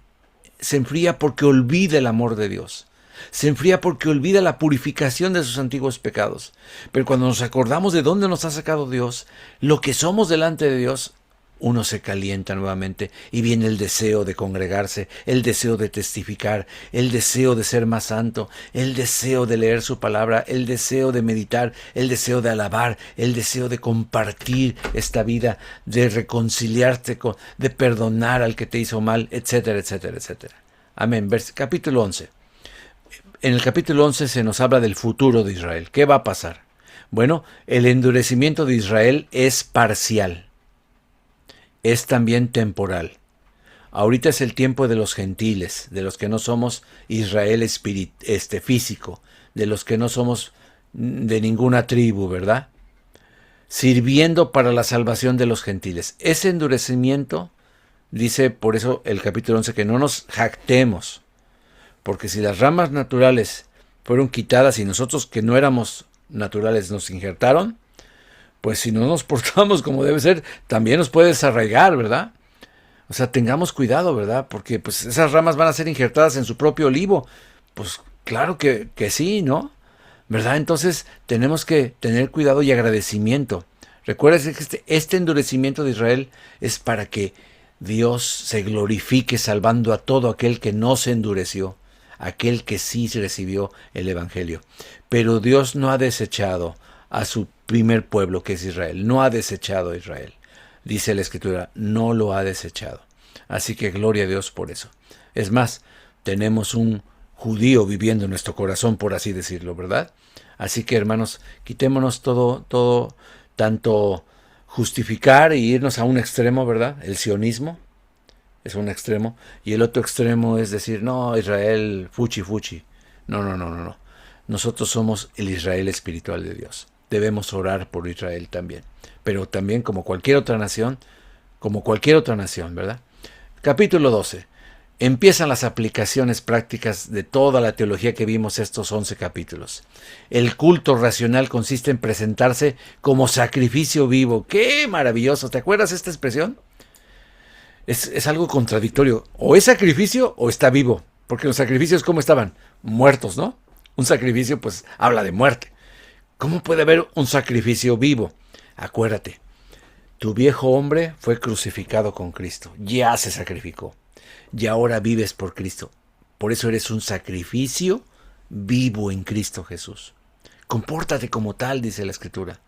porque olvida el amor de Dios. Se enfría porque olvida la purificación de sus antiguos pecados. Pero cuando nos acordamos de dónde nos ha sacado Dios, lo que somos delante de Dios, uno se calienta nuevamente y viene el deseo de congregarse, el deseo de testificar, el deseo de ser más santo, el deseo de leer su palabra, el deseo de meditar, el deseo de alabar, el deseo de compartir esta vida, de reconciliarte, de perdonar al que te hizo mal, etcétera, etcétera, etcétera. Amén. Capítulo 11. En el capítulo 11 se nos habla del futuro de Israel. ¿Qué va a pasar? Bueno, el endurecimiento de Israel es parcial. Es también temporal. Ahorita es el tiempo de los gentiles, de los que no somos Israel físico, de los que no somos de ninguna tribu, ¿verdad? Sirviendo para la salvación de los gentiles. Ese endurecimiento, dice por eso el capítulo 11, que no nos jactemos, porque si las ramas naturales fueron quitadas y nosotros que no éramos naturales nos injertaron, pues si no nos portamos como debe ser, también nos puede desarraigar, ¿verdad? O sea, tengamos cuidado, ¿verdad? Porque pues esas ramas van a ser injertadas en su propio olivo. Pues claro que sí, ¿no? ¿verdad? Entonces tenemos que tener cuidado y agradecimiento. Recuerda que este endurecimiento de Israel es para que Dios se glorifique salvando a todo aquel que no se endureció, aquel que sí recibió el Evangelio. Pero Dios no ha desechado a su primer pueblo, que es Israel. No ha desechado a Israel. Dice la Escritura, no lo ha desechado. Así que gloria a Dios por eso. Es más, tenemos un judío viviendo en nuestro corazón, por así decirlo, ¿verdad? Así que, hermanos, quitémonos todo, tanto justificar e irnos a un extremo, ¿verdad? El sionismo es un extremo, y el otro extremo es decir, no, Israel, fuchi. No. Nosotros somos el Israel espiritual de Dios. Debemos orar por Israel también, pero también como cualquier otra nación, ¿verdad? Capítulo 12. Empiezan las aplicaciones prácticas de toda la teología que vimos estos 11 capítulos. El culto racional consiste en presentarse como sacrificio vivo. ¡Qué maravilloso! ¿Te acuerdas esta expresión? Es algo contradictorio. O es sacrificio o está vivo. Porque los sacrificios, ¿cómo estaban? Muertos, ¿no? Un sacrificio, pues, habla de muerte. ¿Cómo puede haber un sacrificio vivo? Acuérdate, tu viejo hombre fue crucificado con Cristo. Ya se sacrificó. Y ahora vives por Cristo. Por eso eres un sacrificio vivo en Cristo Jesús. Compórtate como tal, dice la Escritura.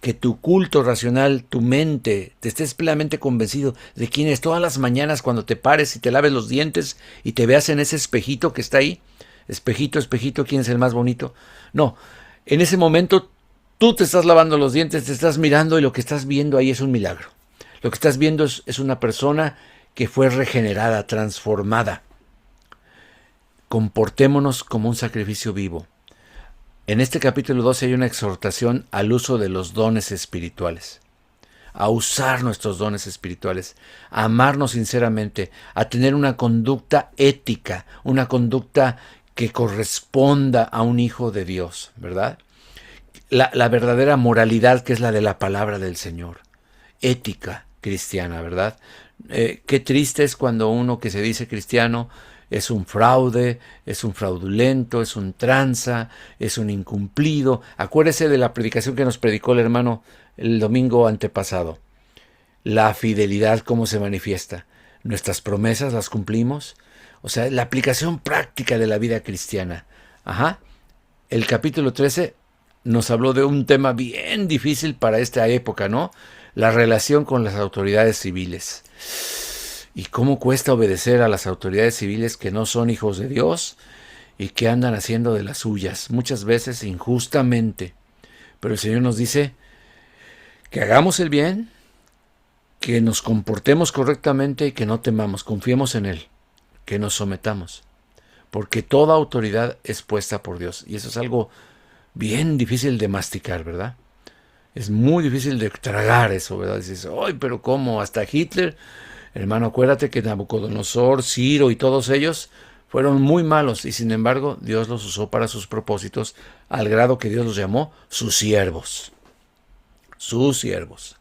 Que tu culto racional, tu mente, te estés plenamente convencido de quién es. Todas las mañanas cuando te pares y te laves los dientes y te veas en ese espejito que está ahí. Espejito, ¿quién es el más bonito? No, en ese momento tú te estás lavando los dientes, te estás mirando y lo que estás viendo ahí es un milagro. Lo que estás viendo es una persona que fue regenerada, transformada. Comportémonos como un sacrificio vivo. En este capítulo 12 hay una exhortación al uso de los dones espirituales, a usar nuestros dones espirituales, a amarnos sinceramente, a tener una conducta ética, una conducta que corresponda a un hijo de Dios, ¿verdad? La verdadera moralidad, que es la de la palabra del Señor, ética cristiana, ¿verdad? Qué triste es cuando uno que se dice cristiano es un fraude, es un fraudulento, es un tranza, es un incumplido. Acuérdese de la predicación que nos predicó el hermano el domingo antepasado. La fidelidad, ¿cómo se manifiesta? Nuestras promesas las cumplimos. O sea, la aplicación práctica de la vida cristiana. El capítulo 13 nos habló de un tema bien difícil para esta época, ¿no? La relación con las autoridades civiles. ¿Y cómo cuesta obedecer a las autoridades civiles que no son hijos de Dios y que andan haciendo de las suyas, muchas veces injustamente? Pero el Señor nos dice que hagamos el bien, que nos comportemos correctamente y que no temamos, confiemos en Él, que nos sometamos, porque toda autoridad es puesta por Dios. Y eso es algo bien difícil de masticar, ¿verdad? Es muy difícil de tragar eso, ¿verdad? Dices, ¡ay, pero cómo! Hasta Hitler. Hermano, acuérdate que Nabucodonosor, Ciro y todos ellos fueron muy malos y sin embargo Dios los usó para sus propósitos al grado que Dios los llamó sus siervos. Sus siervos.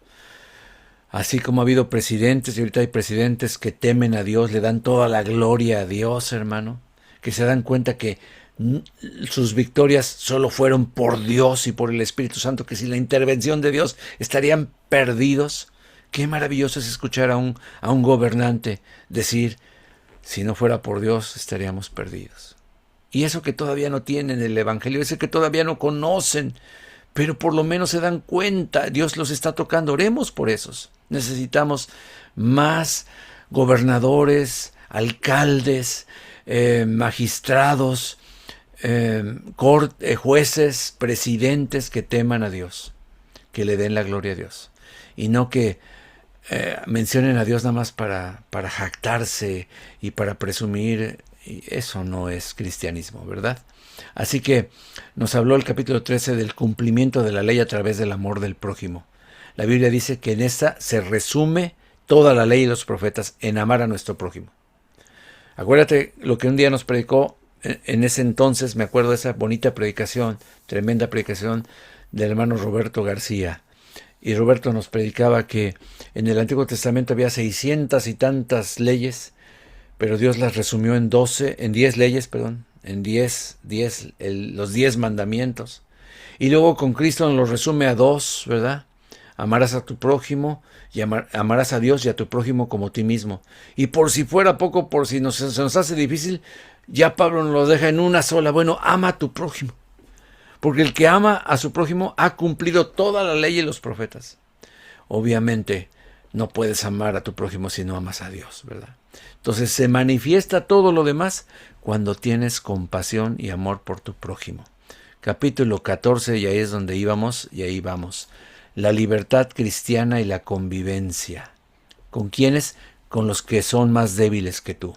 Así como ha habido presidentes y ahorita hay presidentes que temen a Dios, le dan toda la gloria a Dios, hermano, que se dan cuenta que sus victorias solo fueron por Dios y por el Espíritu Santo, que sin la intervención de Dios estarían perdidos. Qué maravilloso es escuchar a un gobernante decir, si no fuera por Dios estaríamos perdidos. Y eso que todavía no tienen el Evangelio, ese que todavía no conocen, pero por lo menos se dan cuenta, Dios los está tocando. Oremos por esos. Necesitamos más gobernadores, alcaldes, magistrados, jueces, presidentes que teman a Dios, que le den la gloria a Dios. Y no que mencionen a Dios nada más para jactarse y para presumir. Y eso no es cristianismo, ¿verdad? Así que nos habló el capítulo 13 del cumplimiento de la ley a través del amor del prójimo. La Biblia dice que en esta se resume toda la ley y los profetas en amar a nuestro prójimo. Acuérdate lo que un día nos predicó en ese entonces, me acuerdo de esa bonita predicación, tremenda predicación del hermano Roberto García. Y Roberto nos predicaba que en el Antiguo Testamento había 600 y tantas leyes, pero Dios las resumió en 10 leyes, en los 10 mandamientos. Y luego con Cristo nos los resume a 2, ¿verdad? Amarás a tu prójimo y amarás a Dios y a tu prójimo como a ti mismo. Y por si fuera poco, por si se nos hace difícil, ya Pablo nos lo deja en una sola. Bueno, ama a tu prójimo. Porque el que ama a su prójimo ha cumplido toda la ley y los profetas. Obviamente, no puedes amar a tu prójimo si no amas a Dios, ¿verdad? Entonces se manifiesta todo lo demás cuando tienes compasión y amor por tu prójimo. Capítulo 14, y ahí es donde íbamos, y ahí vamos. La libertad cristiana y la convivencia. ¿Con quiénes? Con los que son más débiles que tú.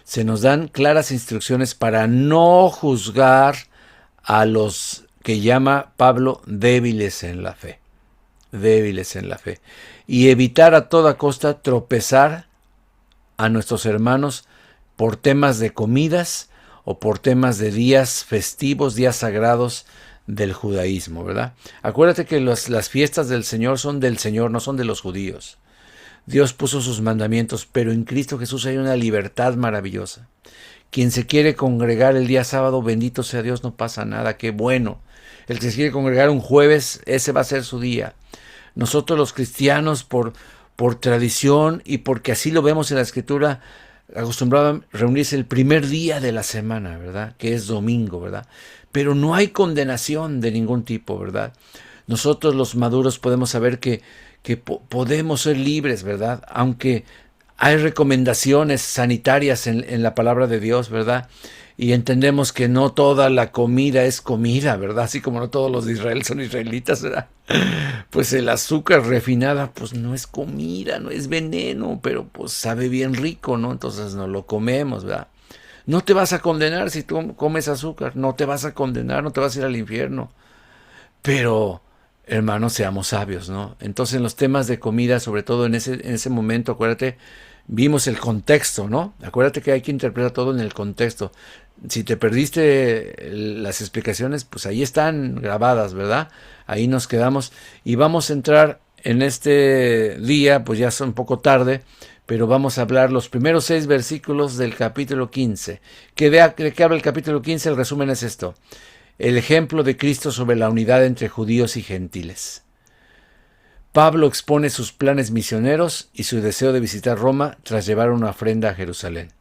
Se nos dan claras instrucciones para no juzgar a los que llama Pablo débiles en la fe. Débiles en la fe. Y evitar a toda costa tropezar a nuestros hermanos por temas de comidas o por temas de días festivos, días sagrados del judaísmo, ¿verdad? Acuérdate que las fiestas del Señor son del Señor, no son de los judíos. Dios puso sus mandamientos, pero en Cristo Jesús hay una libertad maravillosa. Quien se quiere congregar el día sábado, bendito sea Dios, no pasa nada, qué bueno. El que se quiere congregar un jueves, ese va a ser su día. Nosotros los cristianos, por tradición y porque así lo vemos en la Escritura, acostumbraban reunirse el primer día de la semana, ¿verdad? Que es domingo, ¿verdad? Pero no hay condenación de ningún tipo, ¿verdad? Nosotros los maduros podemos saber que podemos ser libres, ¿verdad? Aunque hay recomendaciones sanitarias en la palabra de Dios, ¿verdad? Y entendemos que no toda la comida es comida, ¿verdad? Así como no todos los de Israel son israelitas, ¿verdad? Pues el azúcar refinada, pues no es comida, no es veneno, pero pues sabe bien rico, ¿no? Entonces no lo comemos, ¿verdad? No te vas a condenar si tú comes azúcar, no te vas a condenar, no te vas a ir al infierno. Pero, hermanos, seamos sabios, ¿no? Entonces en los temas de comida, sobre todo en ese momento, acuérdate, vimos el contexto, ¿no? Acuérdate que hay que interpretar todo en el contexto. Si te perdiste las explicaciones, pues ahí están grabadas, ¿verdad? Ahí nos quedamos y vamos a entrar en este día, pues ya es un poco tarde, pero vamos a hablar los primeros 6 versículos del capítulo 15. ¿De qué habla el capítulo 15? El resumen es esto. El ejemplo de Cristo sobre la unidad entre judíos y gentiles. Pablo expone sus planes misioneros y su deseo de visitar Roma tras llevar una ofrenda a Jerusalén.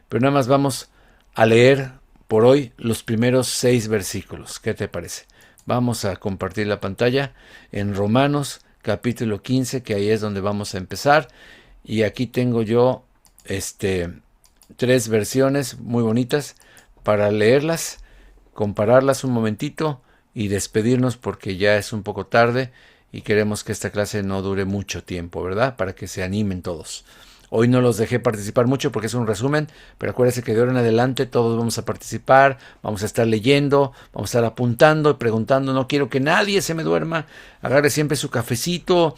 Pero nada más vamos a leer por hoy los primeros 6 versículos. ¿Qué te parece? Vamos a compartir la pantalla en Romanos capítulo 15, que ahí es donde vamos a empezar. Y aquí tengo yo 3 versiones muy bonitas para leerlas, compararlas un momentito y despedirnos porque ya es un poco tarde y queremos que esta clase no dure mucho tiempo, ¿verdad? Para que se animen todos. Hoy no los dejé participar mucho porque es un resumen, pero acuérdense que de ahora en adelante todos vamos a participar, vamos a estar leyendo, vamos a estar apuntando y preguntando. No quiero que nadie se me duerma. Agarre siempre su cafecito,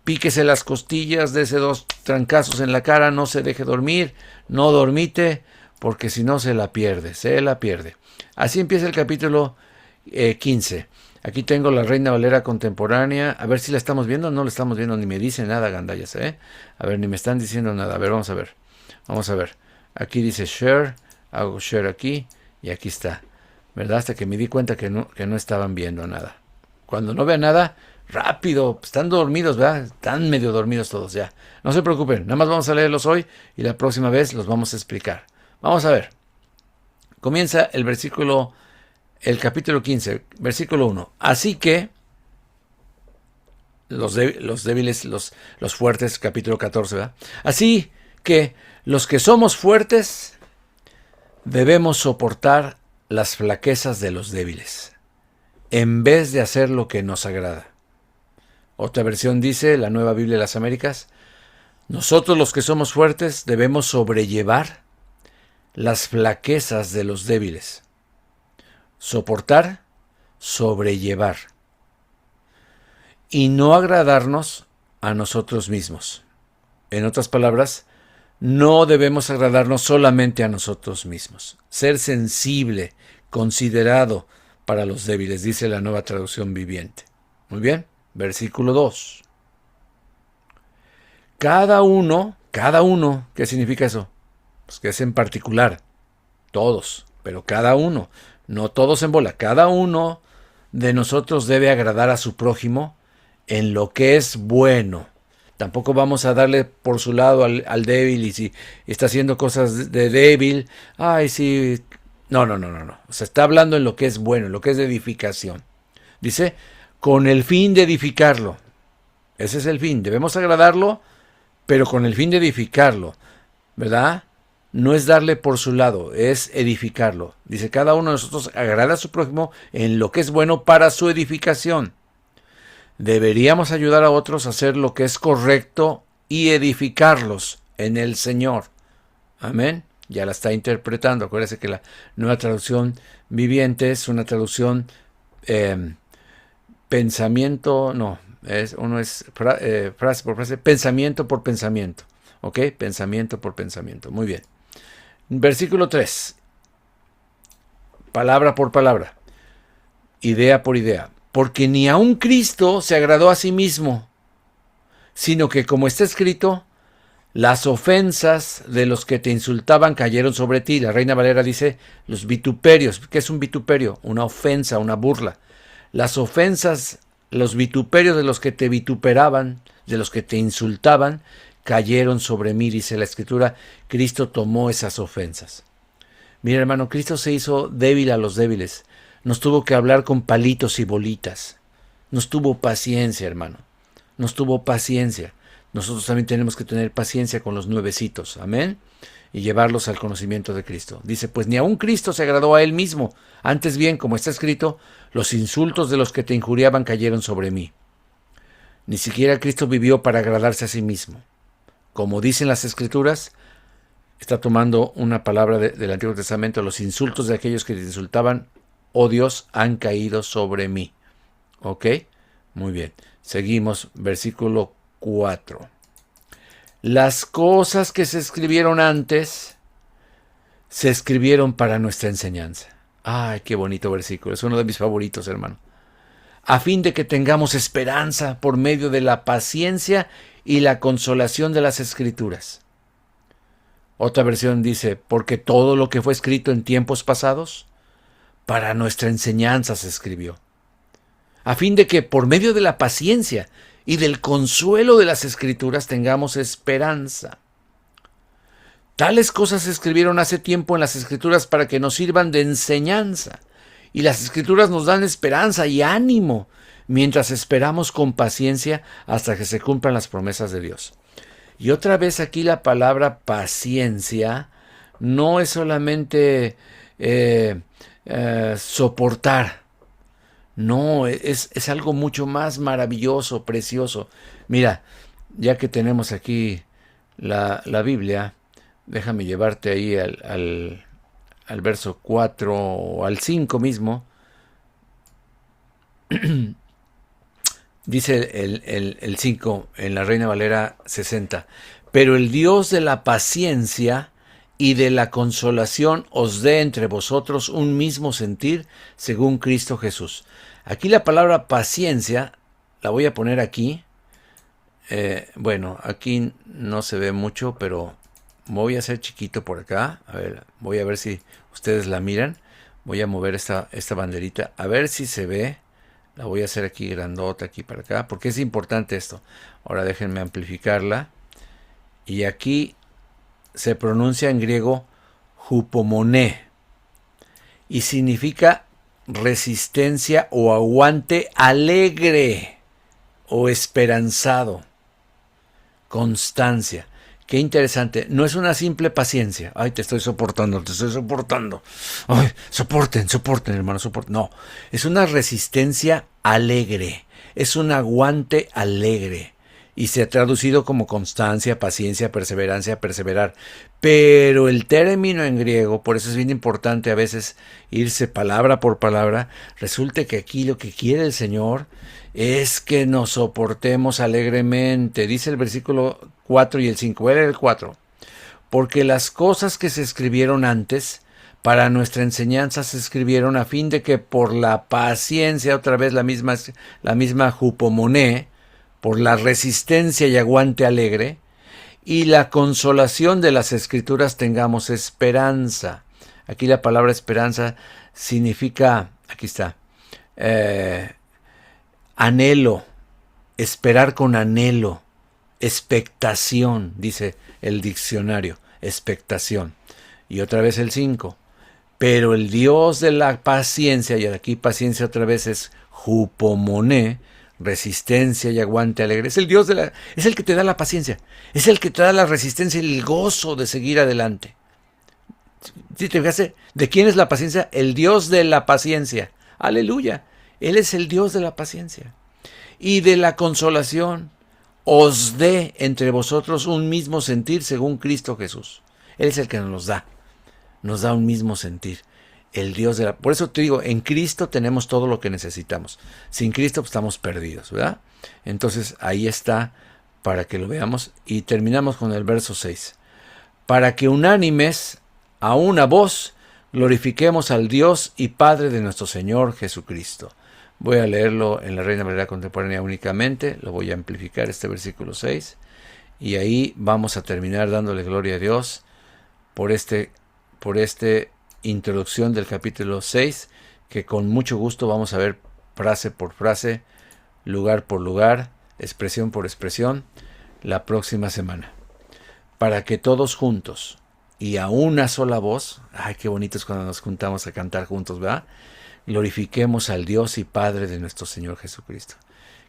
píquese las costillas, dese 2 trancazos en la cara, no se deje dormir, no dormite, porque si no se la pierde. Así empieza el capítulo 15. Aquí tengo la Reina Valera contemporánea. A ver si la estamos viendo. No la estamos viendo, ni me dice nada, gandallas, ¿eh? A ver, ni me están diciendo nada. A ver, vamos a ver. Aquí dice share. Hago share aquí. Y aquí está. ¿Verdad? Hasta que me di cuenta que no estaban viendo nada. Cuando no vean nada, rápido. Están dormidos, ¿verdad? Están medio dormidos todos ya. No se preocupen. Nada más vamos a leerlos hoy. Y la próxima vez los vamos a explicar. Vamos a ver. Comienza el capítulo 15, versículo 1. Así que, los débiles, los fuertes, capítulo 14, ¿verdad? Así que los que somos fuertes debemos soportar las flaquezas de los débiles, en vez de hacer lo que nos agrada. Otra versión dice, la Nueva Biblia de las Américas, nosotros los que somos fuertes debemos sobrellevar las flaquezas de los débiles. Soportar, sobrellevar. Y no agradarnos a nosotros mismos. En otras palabras, no debemos agradarnos solamente a nosotros mismos. Ser sensible, considerado para los débiles, dice la Nueva Traducción Viviente. Muy bien, versículo 2. Cada uno, ¿qué significa eso? Pues que es en particular, todos, pero cada uno, no todos en bola, cada uno de nosotros debe agradar a su prójimo en lo que es bueno. Tampoco vamos a darle por su lado al débil, y si está haciendo cosas de débil, ay, sí, no. O sea, está hablando en lo que es bueno, en lo que es de edificación. Dice, con el fin de edificarlo. Ese es el fin. Debemos agradarlo, pero con el fin de edificarlo, ¿verdad? No es darle por su lado, es edificarlo. Dice, cada uno de nosotros agrada a su prójimo en lo que es bueno para su edificación. Deberíamos ayudar a otros a hacer lo que es correcto y edificarlos en el Señor. Amén. Ya la está interpretando. Acuérdense que la Nueva Traducción Viviente es una traducción pensamiento, no, uno es frase por frase, pensamiento por pensamiento. ¿Ok? Pensamiento por pensamiento. Muy bien. Versículo 3. Palabra por palabra. Idea por idea. Porque ni aun Cristo se agradó a sí mismo, sino que, como está escrito, las ofensas de los que te insultaban cayeron sobre ti. La Reina Valera dice, los vituperios. ¿Qué es un vituperio? Una ofensa, una burla. Las ofensas, los vituperios de los que te vituperaban, de los que te insultaban, cayeron sobre mí, dice la Escritura. Cristo tomó esas ofensas. Mira, hermano, Cristo se hizo débil a los débiles. Nos tuvo que hablar con palitos y bolitas. Nos tuvo paciencia, hermano. Nos tuvo paciencia. Nosotros también tenemos que tener paciencia con los nuevecitos. Amén. Y llevarlos al conocimiento de Cristo. Dice, pues ni aun Cristo se agradó a él mismo. Antes bien, como está escrito, los insultos de los que te injuriaban cayeron sobre mí. Ni siquiera Cristo vivió para agradarse a sí mismo. Como dicen las Escrituras, está tomando una palabra del Antiguo Testamento, los insultos de aquellos que te insultaban, oh Dios, han caído sobre mí. ¿Ok? Muy bien. Seguimos, versículo 4. Las cosas que se escribieron antes, se escribieron para nuestra enseñanza. Ay, qué bonito versículo. Es uno de mis favoritos, hermano. A fin de que tengamos esperanza por medio de la paciencia y la consolación de las Escrituras. Otra versión dice, porque todo lo que fue escrito en tiempos pasados, para nuestra enseñanza se escribió. A fin de que por medio de la paciencia y del consuelo de las Escrituras tengamos esperanza. Tales cosas se escribieron hace tiempo en las Escrituras para que nos sirvan de enseñanza. Y las Escrituras nos dan esperanza y ánimo mientras esperamos con paciencia hasta que se cumplan las promesas de Dios. Y otra vez aquí la palabra paciencia no es solamente soportar. No, es algo mucho más maravilloso, precioso. Mira, ya que tenemos aquí la Biblia, déjame llevarte ahí al verso 4 o al 5 mismo. Dice el 5 en la Reina Valera 60. Pero el Dios de la paciencia y de la consolación os dé entre vosotros un mismo sentir según Cristo Jesús. Aquí la palabra paciencia, la voy a poner aquí. Bueno, aquí no se ve mucho, pero voy a hacer chiquito por acá. A ver, voy a ver si ustedes la miran. Voy a mover esta banderita, a ver si se ve. La voy a hacer aquí grandota, aquí para acá, porque es importante esto. Ahora déjenme amplificarla. Y aquí se pronuncia en griego hupomoné. Y significa resistencia o aguante alegre o esperanzado. Constancia. Qué interesante. No es una simple paciencia. Ay, te estoy soportando. Ay, soporten, hermano, soporten. No, es una resistencia alegre. Es un aguante alegre. Y se ha traducido como constancia, paciencia, perseverancia, perseverar. Pero el término en griego, por eso es bien importante a veces irse palabra por palabra, resulta que aquí lo que quiere el Señor es que nos soportemos alegremente. Dice el versículo 4 y el 5. Voy a leer el 4. Porque las cosas que se escribieron antes, para nuestra enseñanza se escribieron a fin de que por la paciencia, otra vez la misma hupomoné, por la resistencia y aguante alegre, y la consolación de las Escrituras tengamos esperanza. Aquí la palabra esperanza significa, aquí está, anhelo, esperar con anhelo, expectación, dice el diccionario, expectación. Y otra vez el 5. Pero el Dios de la paciencia, y aquí paciencia otra vez es jupomoné, resistencia y aguante alegre. Es el Dios es el que te da la paciencia, es el que te da la resistencia y el gozo de seguir adelante. ¿Sí te fijaste? ¿De quién es la paciencia? El Dios de la paciencia. Aleluya. Él es el Dios de la paciencia. Y de la consolación, os dé entre vosotros un mismo sentir según Cristo Jesús. Él es el que nos da un mismo sentir. El Dios de la... Por eso te digo, en Cristo tenemos todo lo que necesitamos. Sin Cristo pues, estamos perdidos, ¿verdad? Entonces ahí está para que lo veamos. Y terminamos con el verso 6. Para que unánimes a una voz glorifiquemos al Dios y Padre de nuestro Señor Jesucristo. Voy a leerlo en la Reina Valera Contemporánea únicamente. Lo voy a amplificar, este versículo 6. Y ahí vamos a terminar dándole gloria a Dios por esta introducción del capítulo 6, que con mucho gusto vamos a ver frase por frase, lugar por lugar, expresión por expresión, la próxima semana. Para que todos juntos y a una sola voz, ay, qué bonito es cuando nos juntamos a cantar juntos, ¿verdad? Glorifiquemos al Dios y Padre de nuestro Señor Jesucristo.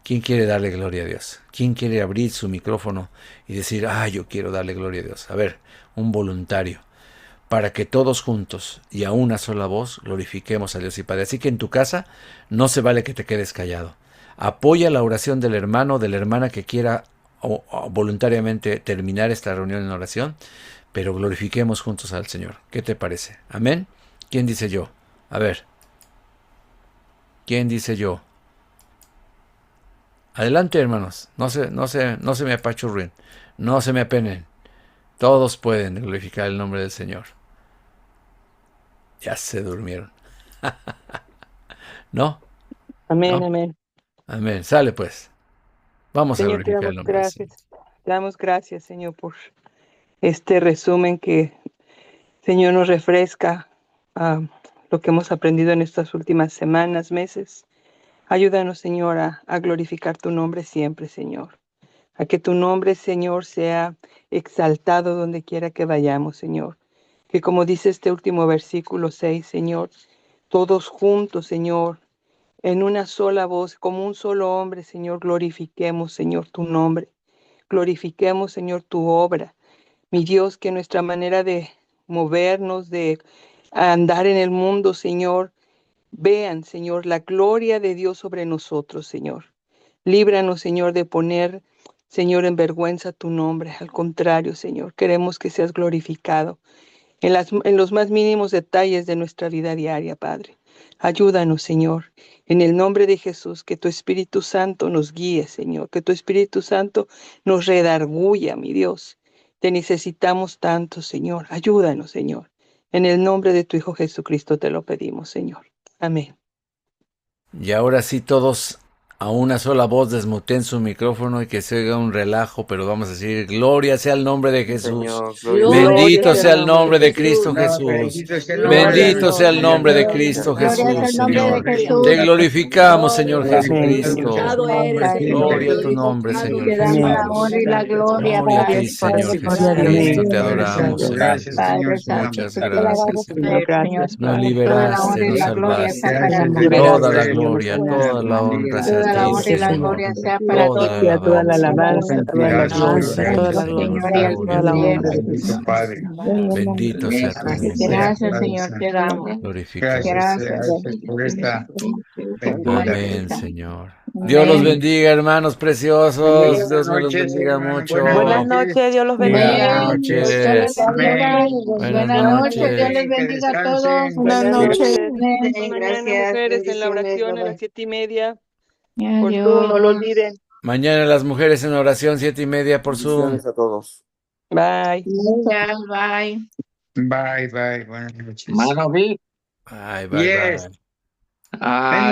¿Quién quiere darle gloria a Dios? ¿Quién quiere abrir su micrófono y decir, yo quiero darle gloria a Dios? A ver, un voluntario. Para que todos juntos y a una sola voz glorifiquemos a Dios y Padre. Así que en tu casa no se vale que te quedes callado. Apoya la oración del hermano o de la hermana que quiera o voluntariamente terminar esta reunión en oración, pero glorifiquemos juntos al Señor. ¿Qué te parece? ¿Amén? ¿Quién dice yo? A ver. ¿Quién dice yo? Adelante, hermanos. No se me apachurren. No se me apenen. Todos pueden glorificar el nombre del Señor. Ya se durmieron. ¿No? Amén, ¿No? amén. Amén. Sale pues. Vamos Señor, a te glorificar el damos nombre del Señor. gracias. Te damos gracias, Señor, por este resumen que, Señor, nos refresca lo que hemos aprendido en estas últimas semanas, meses. Ayúdanos, Señor, a glorificar tu nombre siempre, Señor. A que tu nombre, Señor, sea exaltado donde quiera que vayamos, Señor. Que como dice este último versículo 6, Señor, todos juntos, Señor, en una sola voz, como un solo hombre, Señor, glorifiquemos, Señor, tu nombre. Glorifiquemos, Señor, tu obra. Mi Dios, que nuestra manera de movernos, de andar en el mundo, Señor, vean, Señor, la gloria de Dios sobre nosotros, Señor. Líbranos, Señor, de poner, Señor, en vergüenza tu nombre. Al contrario, Señor, queremos que seas glorificado en los más mínimos detalles de nuestra vida diaria, Padre. Ayúdanos, Señor, en el nombre de Jesús, que tu Espíritu Santo nos guíe, Señor, que tu Espíritu Santo nos redarguya, mi Dios. Te necesitamos tanto, Señor. Ayúdanos, Señor. En el nombre de tu Hijo Jesucristo te lo pedimos, Señor. Amén. Y ahora sí todos a una sola voz desmuten su micrófono y que se oiga un relajo, pero vamos a decir, gloria sea el nombre de Jesús. Bendito sea el nombre de Cristo Jesús. Bendito sea el nombre de Cristo Jesús, Señor. Te glorificamos, Señor Jesucristo. Gloria a tu nombre, Señor Te damos la Jesús. honra y la gloria, Gloria a Padre. ti, Señor Padre, Jesucristo. Te adoramos, Señor. Padre Santo, Muchas te alabamos, gracias, Señor. Gracias, Nos Toda la liberaste, honra y nos la gloria sea salvaste. para ti. Toda la gloria, toda la honra sea Toda a la ti, honra y la Señor. gloria sea para ti. Toda la sea toda la alabanza. alabanza, toda la gloria, toda la Señor, gloria, y al toda la Señor. honra de Dios. Bendito sea tu nombre. Gracias, Señor, te damos. Glorificado. Gracias. Amén, Señor. Dios los bendiga, hermanos preciosos. Dios me los bendiga mucho. Buenas noches, Dios los bendiga. Buenas noches. Buenas noches, Dios les bendiga a todos. Buenas noches. Amén. Mañana, mujeres, en la oración a las 7:30. Por Adiós. Zoom, no lo olviden. Mañana las mujeres en oración, 7:30 por Zoom. Bendiciones a todos. Bye. Gracias, bye. Bye, bye. Buenas noches. Mano, vi. Bye, bye, Yes. bye. Ah,